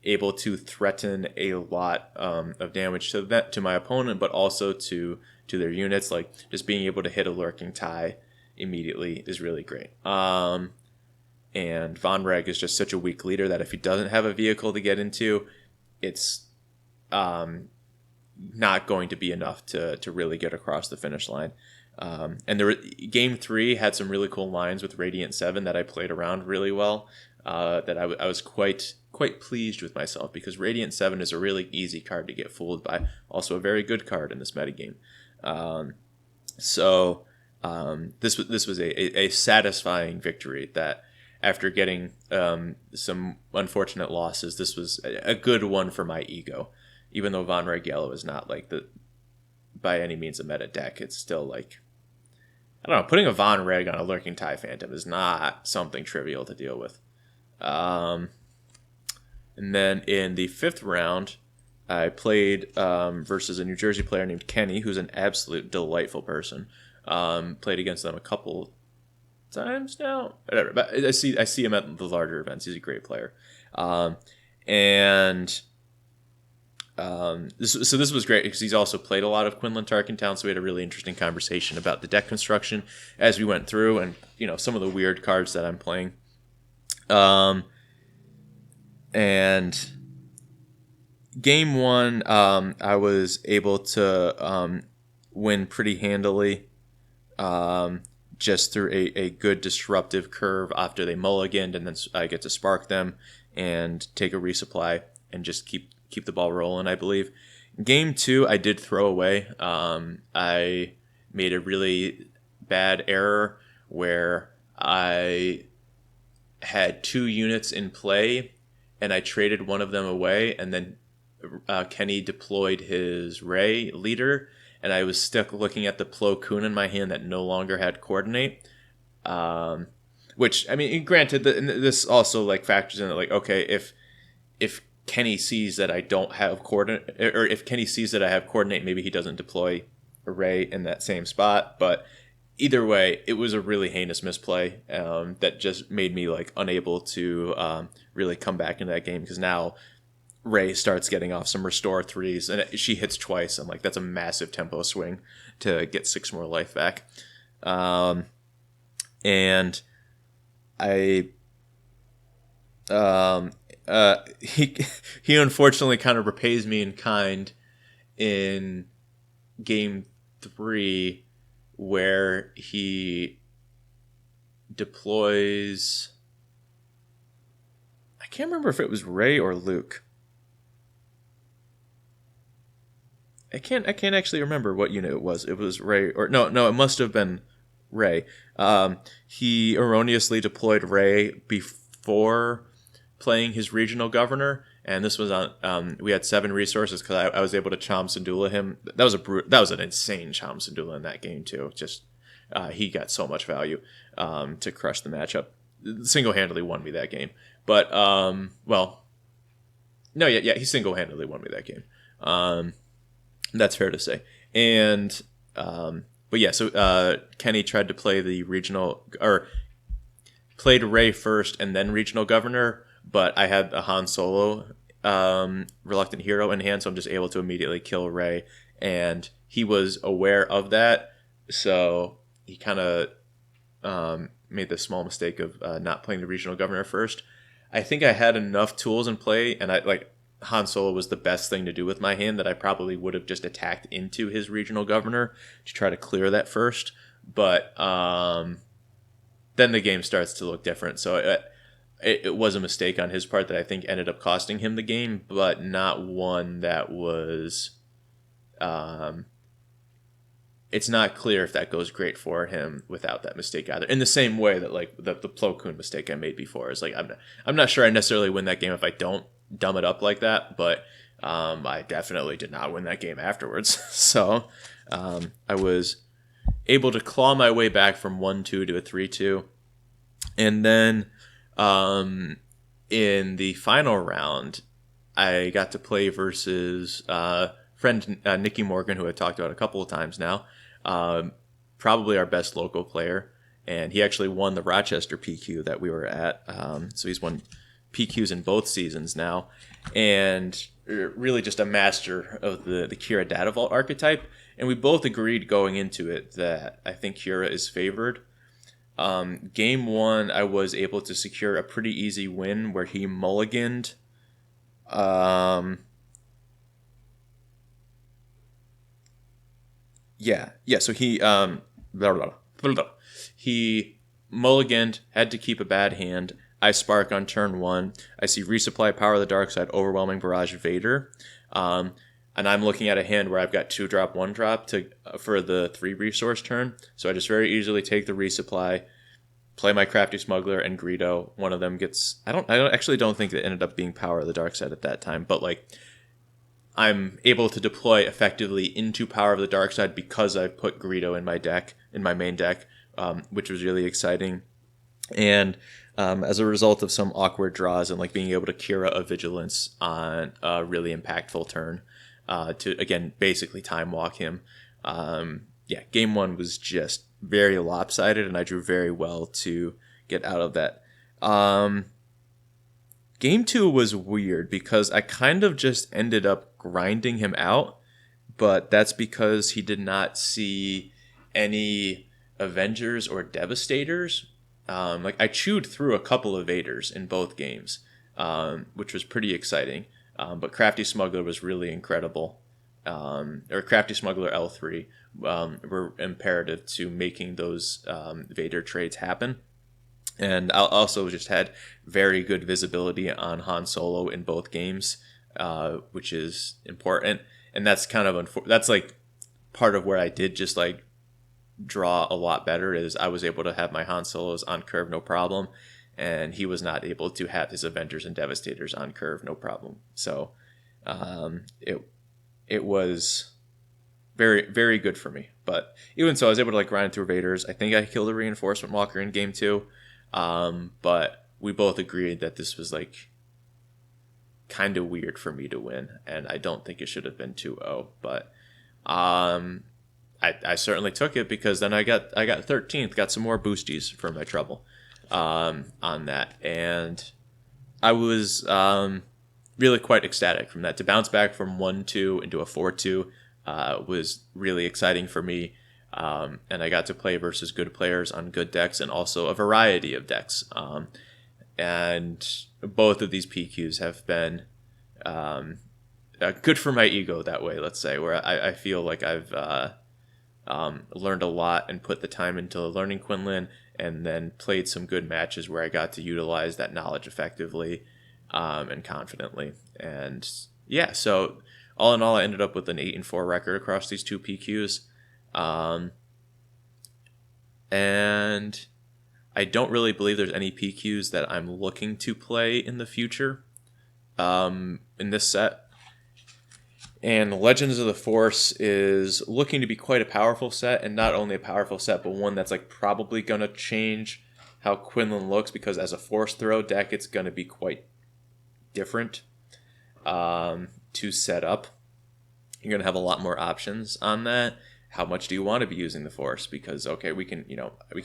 able to threaten a lot of damage to my opponent, but also to their units. Like just being able to hit a Lurking Tie immediately is really great. And Von Reg is just such a weak leader that if he doesn't have a vehicle to get into, it's not going to be enough to really get across the finish line. And Game 3 had some really cool lines with Radiant 7 that I played around really well. That I was quite pleased with myself, because Radiant 7 is a really easy card to get fooled by. Also a very good card in this metagame. This was a satisfying victory that, after getting some unfortunate losses, this was a good one for my ego. Even though Von Reg Yellow is not like by any means a meta deck, it's still like, I don't know, putting a Von Reg on a Lurking Tie Phantom is not something trivial to deal with. And then in the 5th round, I played versus a New Jersey player named Kenny, who's an absolute delightful person. Played against them a couple times now, whatever. But I see him at the larger events. He's a great player, This was great because he's also played a lot of Quinlan Tarkintown, so we had a really interesting conversation about the deck construction as we went through, and some of the weird cards that I'm playing. And Game 1, I was able to win pretty handily, just through a good disruptive curve after they mulliganed, and then I get to spark them and take a resupply and just keep the ball rolling, I believe. Game 2, I did throw away. I made a really bad error where I had 2 units in play, and I traded one of them away, and then Kenny deployed his Ray leader, and I was stuck looking at the Plo Koon in my hand that no longer had coordinate. Which, I mean, granted, this also like factors in it, like, okay, if Kenny sees that I don't have coordinate, or if Kenny sees that I have coordinate, maybe he doesn't deploy a Ray in that same spot. But either way, it was a really heinous misplay that just made me like unable to really come back into that game, because now Ray starts getting off some restore 3s, and she hits twice. I'm like, that's a massive tempo swing to get 6 more life back. And I he unfortunately kind of repays me in kind in Game 3, where he deploys, I can't remember if it was Ray or Luke. I can't actually remember what unit it was. It was Ray, or no, it must have been Ray. He erroneously deployed Ray before playing his regional governor, and this was on. We had 7 resources because I was able to Chom Syndulla him. That was an insane Chom Syndulla in that game too. Just he got so much value to crush the matchup. Single-handedly won me that game. But he single-handedly won me that game. That's fair to say. And but yeah, so Kenny tried to play the regional, or played Ray first and then regional governor, but I had a Han Solo reluctant hero in hand, so I'm just able to immediately kill Ray, and he was aware of that, so he kind of made the small mistake of not playing the regional governor first. I think I had enough tools in play, and Han Solo was the best thing to do with my hand, that I probably would have just attacked into his regional governor to try to clear that first. But then the game starts to look different. So it was a mistake on his part that I think ended up costing him the game, but not one that was... it's not clear if that goes great for him without that mistake either. In the same way that like the Plo Koon mistake I made before is like, I'm not sure I necessarily win that game if I don't dumb it up like that, but I definitely did not win that game afterwards. So I was able to claw my way back from 1-2 to a 3-2. And then in the final round, I got to play versus friend Nikki Morgan, who I talked about a couple of times now. Probably our best local player, and he actually won the Rochester PQ that we were at. So he's won PQs in both seasons now, and really just a master of the Kira Data Vault archetype. And we both agreed going into it that I think Kira is favored. Game one, I was able to secure a pretty easy win where he mulliganed. So he mulliganed, had to keep a bad hand. I spark on turn one. I see resupply Power of the Dark Side, Overwhelming Barrage Vader. And I'm looking at a hand where I've got 2-drop, 1-drop for the 3 resource turn. So I just very easily take the resupply, play my Crafty Smuggler and Greedo. One of them gets... I don't think it ended up being Power of the Dark Side at that time, but like... I'm able to deploy effectively into Power of the Dark Side because I've put Greedo in my main deck, which was really exciting. And as a result of some awkward draws and like being able to Kira a Vigilance on a really impactful turn to, again, basically time walk him. Game one was just very lopsided, and I drew very well to get out of that. Game two was weird because I kind of just ended up grinding him out, but that's because he did not see any Avengers or Devastators. I chewed through a couple of Vaders in both games, which was pretty exciting. But Crafty Smuggler was really incredible. Or Crafty Smuggler L3 were imperative to making those Vader trades happen. And I also just had very good visibility on Han Solo in both games, which is important. And that's kind of that's like part of where I did just like draw a lot better, is I was able to have my Han Solos on curve no problem, and he was not able to have his Avengers and Devastators on curve no problem. So it was very, very good for me. But even so, I was able to like grind through Vaders. I think I killed a Reinforcement Walker in game two. But we both agreed that this was like kind of weird for me to win, and I don't think it should have been 2-0, but I certainly took it, because then I got 13th, got some more boosties for my trouble on that, and I was really quite ecstatic from that. To bounce back from 1-2 into a 4-2 was really exciting for me. And I got to play versus good players on good decks, and also a variety of decks. And both of these PQs have been good for my ego that way, let's say, where I feel like I've learned a lot and put the time into learning Quinlan, and then played some good matches where I got to utilize that knowledge effectively and confidently. And yeah, so all in all, I ended up with an 8-4 record across these two PQs. And I don't really believe there's any PQs that I'm looking to play in the future in this set. And Legends of the Force is looking to be quite a powerful set, and not only a powerful set, but one that's like probably going to change how Quinlan looks, because as a Force throw deck, it's going to be quite different to set up. you're going to have a lot more options on that. How much do you want to be using the Force? Because, okay, we can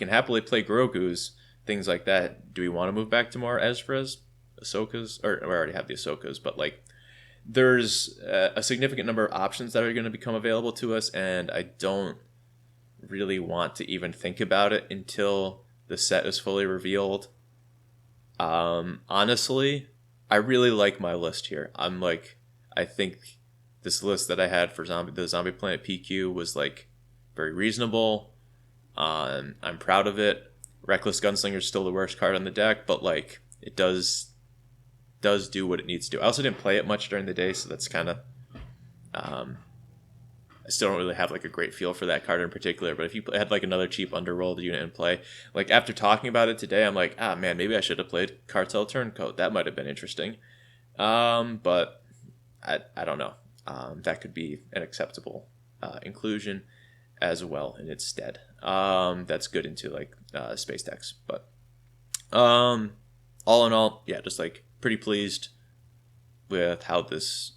happily play Grogu's, things like that. Do we want to move back to more Ezra's, Ahsoka's? Or we already have the Ahsoka's, but like there's a significant number of options that are going to become available to us, and I don't really want to even think about it until the set is fully revealed. Honestly, I really like my list here. I think this list that I had for the Zombie Planet PQ was like very reasonable. I'm proud of it. Reckless Gunslinger is still the worst card on the deck, but like it does do what it needs to do. I also didn't play it much during the day, so that's kind of I still don't really have like a great feel for that card in particular. But if you had like another cheap Underworld unit in play, like after talking about it today, I'm like, man, maybe I should have played Cartel Turncoat. That might have been interesting. But I don't know. That could be an acceptable inclusion as well in its stead. That's good into like space decks. But all in all, yeah, just like pretty pleased with how this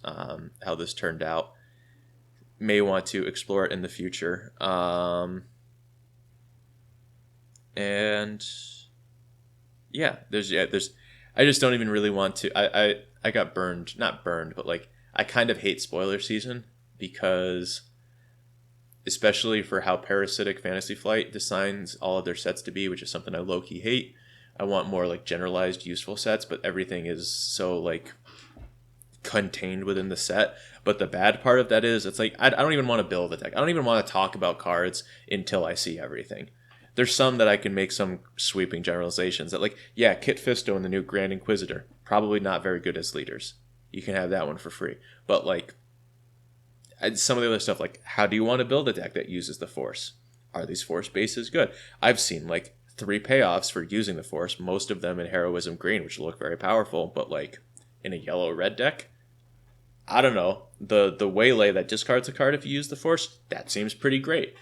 turned out. May want to explore it in the future. And yeah, there's I just don't even really want to. I got not burned, but like I kind of hate spoiler season because, especially for how parasitic Fantasy Flight designs all of their sets to be, which is something I low-key hate. I want more like generalized useful sets, but everything is so like contained within the set. But the bad part of that is it's like I don't even want to build a deck. I don't even want to talk about cards until I see everything. There's some that I can make some sweeping generalizations that, like, yeah, Kit Fisto and the new Grand Inquisitor, probably not very good as leaders. You can have that one for free. But like some of the other stuff, like how do you want to build a deck that uses the Force? Are these Force bases good? I've seen like 3 payoffs for using the Force, most of them in Heroism Green, which look very powerful, but like in a yellow-red deck, I don't know. The Waylay that discards a card if you use the Force, that seems pretty great.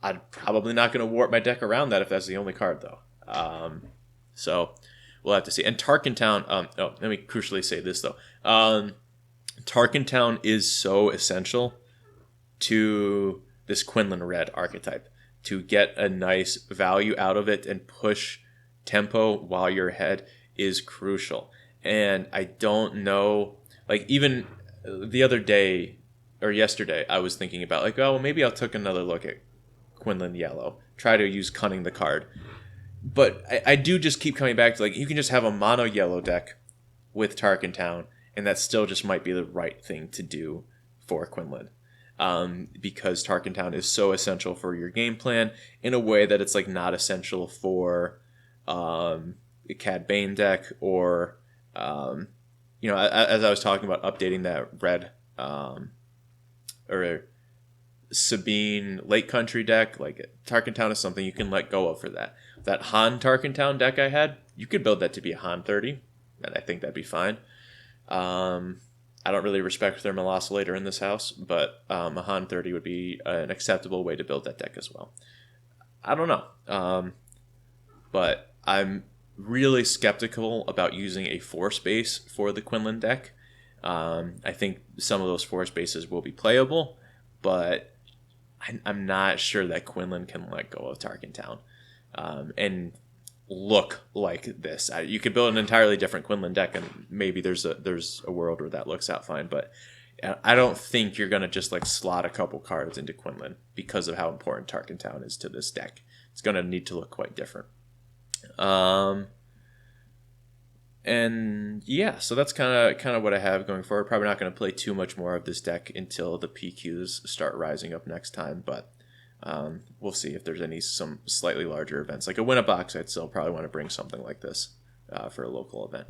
I'm probably not going to warp my deck around that if that's the only card, though. So we'll have to see. And Tarkintown, let me crucially say this, though. Tarkintown is so essential to this Quinlan Red archetype to get a nice value out of it and push tempo while you're ahead is crucial. And I don't know, like even the other day or yesterday, I was thinking about like, oh, well, maybe I'll take another look at Quinlan Yellow, try to use Cunning the card. But I do just keep coming back to like, you can just have a mono yellow deck with Tarkintown, and that still just might be the right thing to do for Quinlan. Because Tarkintown is so essential for your game plan in a way that it's like not essential for a Cad Bane deck or as I was talking about updating that red or Sabine Lake Country deck, like Tarkintown is something you can let go of for that. That Han Tarkintown deck I had, you could build that to be a Han 30, and I think that'd be fine. I don't really respect Thermal Oscillator in this house, but a Han 30 would be an acceptable way to build that deck as well. I don't know. But I'm really skeptical about using a Force base for the Quinlan deck. I think some of those Force bases will be playable, but I'm not sure that Quinlan can let go of Tarkintown and look like this. You could build an entirely different Quinlan deck, and maybe there's a world where that looks out fine. But I don't think you're gonna just like slot a couple cards into Quinlan because of how important Tarkintown is to this deck. It's gonna need to look quite different. And yeah, so that's kind of what I have going forward. Probably not going to play too much more of this deck until the PQs start rising up next time, but we'll see if there's some slightly larger events. Like a Win-A-Box, I'd still probably want to bring something like this for a local event.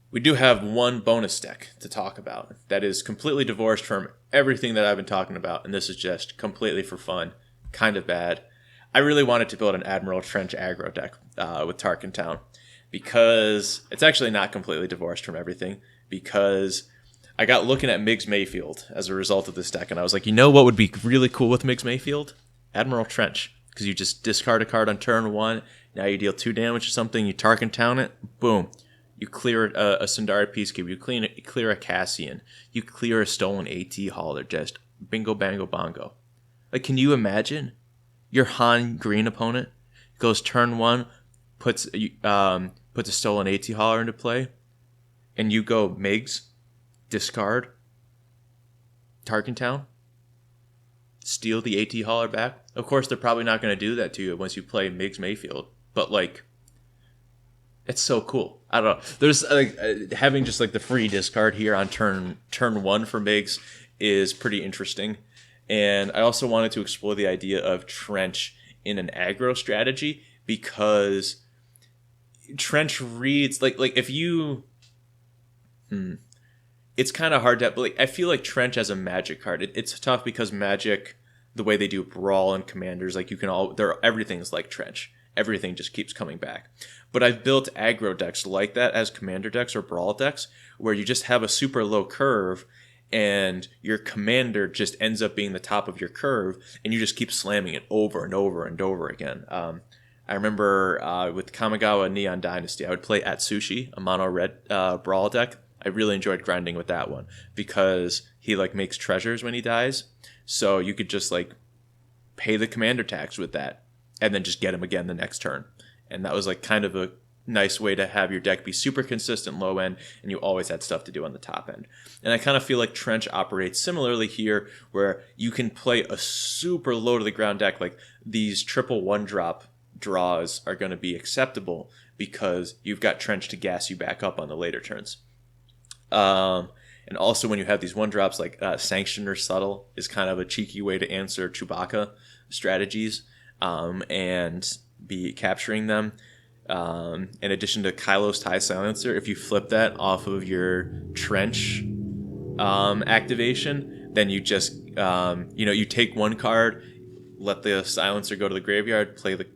We do have one bonus deck to talk about that is completely divorced from everything that I've been talking about, and this is just completely for fun, kind of bad. I really wanted to build an Admiral Trench aggro deck with Tarkintown, because it's actually not completely divorced from everything, because I got looking at Miggs Mayfield as a result of this deck, and I was like, you know what would be really cool with Miggs Mayfield? Admiral Trench, because you just discard a card on turn 1, now you deal 2 damage or something, you Tarkintown it, boom. You clear a Sundari Peacekeeper. You clear a Cassian. You clear a stolen AT hauler. Just bingo, bango, bongo. Like, can you imagine your Han green opponent goes turn 1, puts a stolen AT hauler into play, and you go Migs, discard, Tarkintown, steal the AT hauler back? Of course, they're probably not going to do that to you once you play Migs Mayfield. But, like, it's so cool. I don't know. There's having just like the free discard here on turn 1 for Migs is pretty interesting. And I also wanted to explore the idea of Trench in an aggro strategy, because Trench reads like if you it's kind of hard to, but like, I feel like Trench as a Magic card, it's tough because Magic, the way they do Brawl and Commanders, like everything's like Trench. Everything just keeps coming back. But I've built aggro decks like that as Commander decks or Brawl decks, where you just have a super low curve and your commander just ends up being the top of your curve, and you just keep slamming it over and over and over again. I remember with Kamigawa Neon Dynasty, I would play Atsushi, a mono red Brawl deck. I really enjoyed grinding with that one because he like makes treasures when he dies, so you could just like pay the commander tax with that and then just get him again the next turn. And that was like kind of a nice way to have your deck be super consistent low end, and you always had stuff to do on the top end. And I kind of feel like Trench operates similarly here, where you can play a super low to the ground deck. Like these triple 1-drop draws are going to be acceptable because you've got Trench to gas you back up on the later turns. And also when you have these 1-drops like Sanction or Subtle is kind of a cheeky way to answer Chewbacca strategies and be capturing them. In addition to Kylo's TIE Silencer, if you flip that off of your Trench activation, then you just, you take one card, let the Silencer go to the graveyard, play the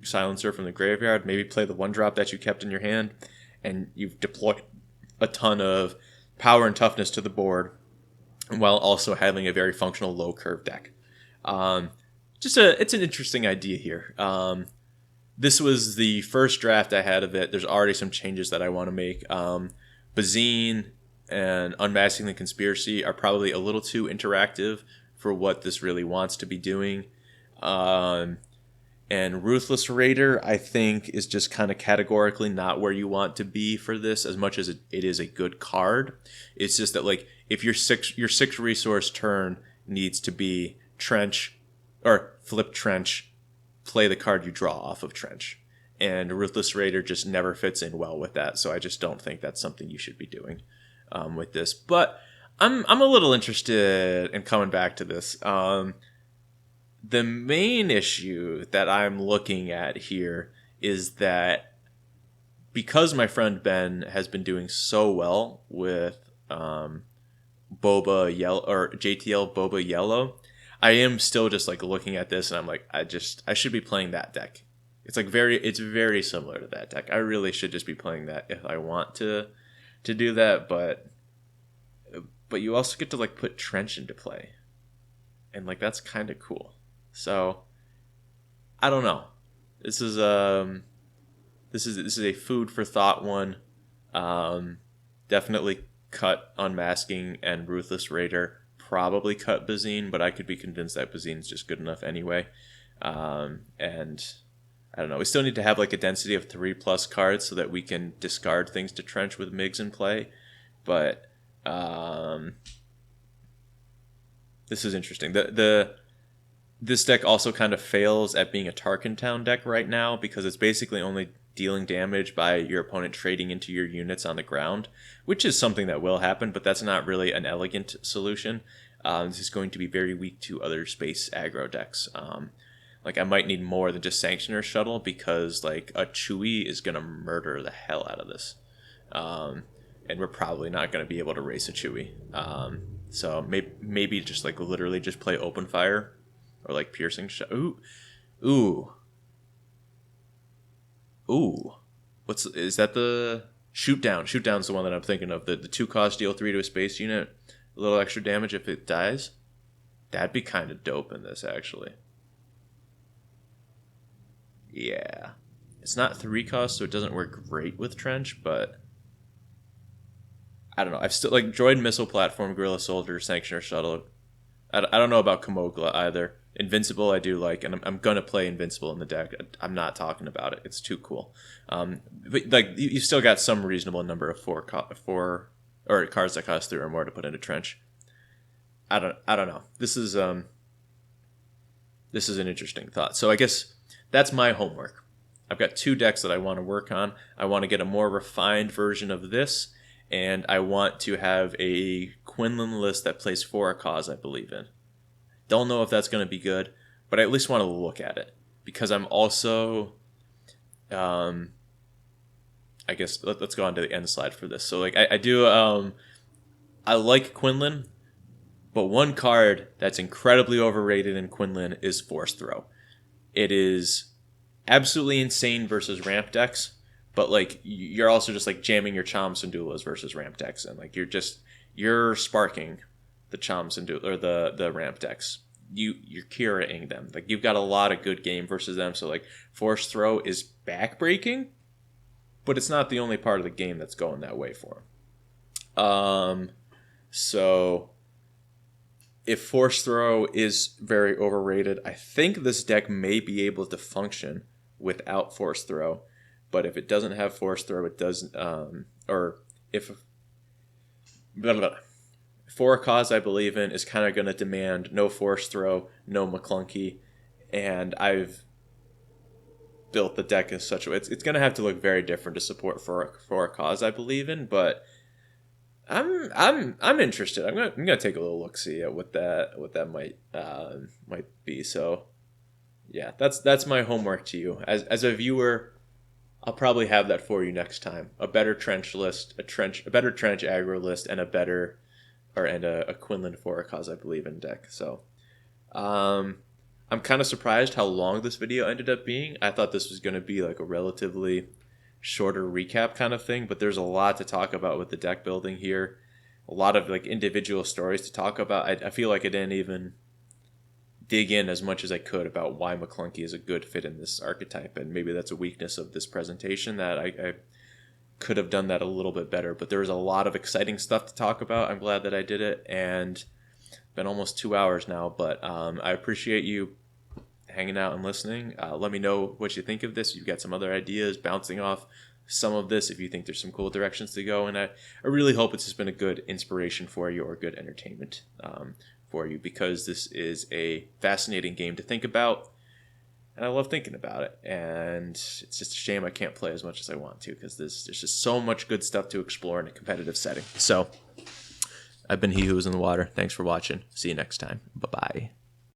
Silencer from the graveyard, maybe play the 1-drop that you kept in your hand, and you've deployed a ton of power and toughness to the board while also having a very functional low curve deck. It's an interesting idea here. This was the first draft I had of it. There's already some changes that I want to make. Bazine and Unmasking the Conspiracy are probably a little too interactive for what this really wants to be doing. And Ruthless Raider, I think, is just kind of categorically not where you want to be for this, as much as it is a good card. It's just that, like, if your six resource turn needs to be Trench, or flip Trench, play the card you draw off of Trench. And Ruthless Raider just never fits in well with that, so I just don't think that's something you should be doing with this. But I'm a little interested in coming back to this. The main issue that I'm looking at here is that because my friend Ben has been doing so well with Boba Yellow, or JTL Boba Yellow, I am still just like looking at this and I'm like, I should be playing that deck. It's very similar to that deck. I really should just be playing that if I want to do that, but you also get to like put Trench into play. And like that's kind of cool. So I don't know. This is a food for thought one. Definitely cut Unmasking and Ruthless Raider. Probably cut Bazine, but I could be convinced that Bazine's just good enough anyway. And I don't know. We still need to have like a density of 3+ cards so that we can discard things to Trench with Migs in play. But this is interesting. This deck also kind of fails at being a Tarkintown deck right now because it's basically only dealing damage by your opponent trading into your units on the ground, which is something that will happen, but that's not really an elegant solution. This is going to be very weak to other space aggro decks. Like I might need more than just Sanctioner Shuttle because like a Chewie is going to murder the hell out of this. And we're probably not going to be able to race a Chewie. So maybe just like literally just play Open Fire or like Piercing Shot. Ooh. Is that the Shoot Down? Shoot Down's the one that I'm thinking of. The 2-cost deal 3 to a space unit. A little extra damage if it dies. That'd be kind of dope in this, actually. Yeah. It's not 3 cost, so it doesn't work great with Trench, but I don't know. I've still like droid missile platform, guerrilla soldier, sanctioner shuttle. I don't know about Kamogla either. Invincible I do like, and I'm gonna play Invincible in the deck. I'm not talking about it. It's too cool. But like you still got some reasonable number of four or cards that cost 3 or more to put into trench. I don't know. This is an interesting thought. So I guess that's my homework. I've got 2 decks that I want to work on. I want to get a more refined version of this, and I want to have a Quinlan list that plays for a cause I believe in. Don't know if that's going to be good, but I at least want to look at it, because I'm also, I guess let's go on to the end slide for this. So like I do, I like Quinlan, but one card that's incredibly overrated in Quinlan is Force Throw. It is absolutely insane versus ramp decks, but like you're also just like jamming your Choms and Duelas versus ramp decks, and like you're sparking the Choms and or the ramp decks. You're curating them. Like you've got a lot of good game versus them. So like Force Throw is backbreaking, but it's not the only part of the game that's going that way for him. So if Force Throw is very overrated, I think this deck may be able to function without Force Throw. But if it doesn't have Force Throw, it doesn't. Or if For a Cause I believe in is kind of going to demand no Force Throw, no Ma Klounkee, and I've built the deck in such a way it's going to have to look very different to support for a cause I believe in. But I'm interested. I'm gonna take a little look see at what that might be. So yeah, that's my homework to you as a viewer. I'll probably have that for you next time. A better trench list, a better trench aggro list, and a Quinlan for a cause I believe in deck. So I'm kind of surprised how long this video ended up being. I thought this was going to be like a relatively shorter recap kind of thing, but there's a lot to talk about with the deck building here. A lot of like individual stories to talk about. I feel like I didn't even dig in as much as I could about why Ma Klounkee is a good fit in this archetype, and maybe that's a weakness of this presentation that I could have done that a little bit better. But there was a lot of exciting stuff to talk about. I'm glad that I did it, and it's been almost 2 hours now, but I appreciate you hanging out and listening. Let me know what you think of this. You've got some other ideas bouncing off some of this if you think there's some cool directions to go, and I really hope it's just been a good inspiration for you or good entertainment for you, because this is a fascinating game to think about, and I love thinking about it, and it's just a shame I can't play as much as I want to, because there's just so much good stuff to explore in a competitive setting. So I've been He Who Was in the Water. Thanks for watching. See you next time. Bye-bye.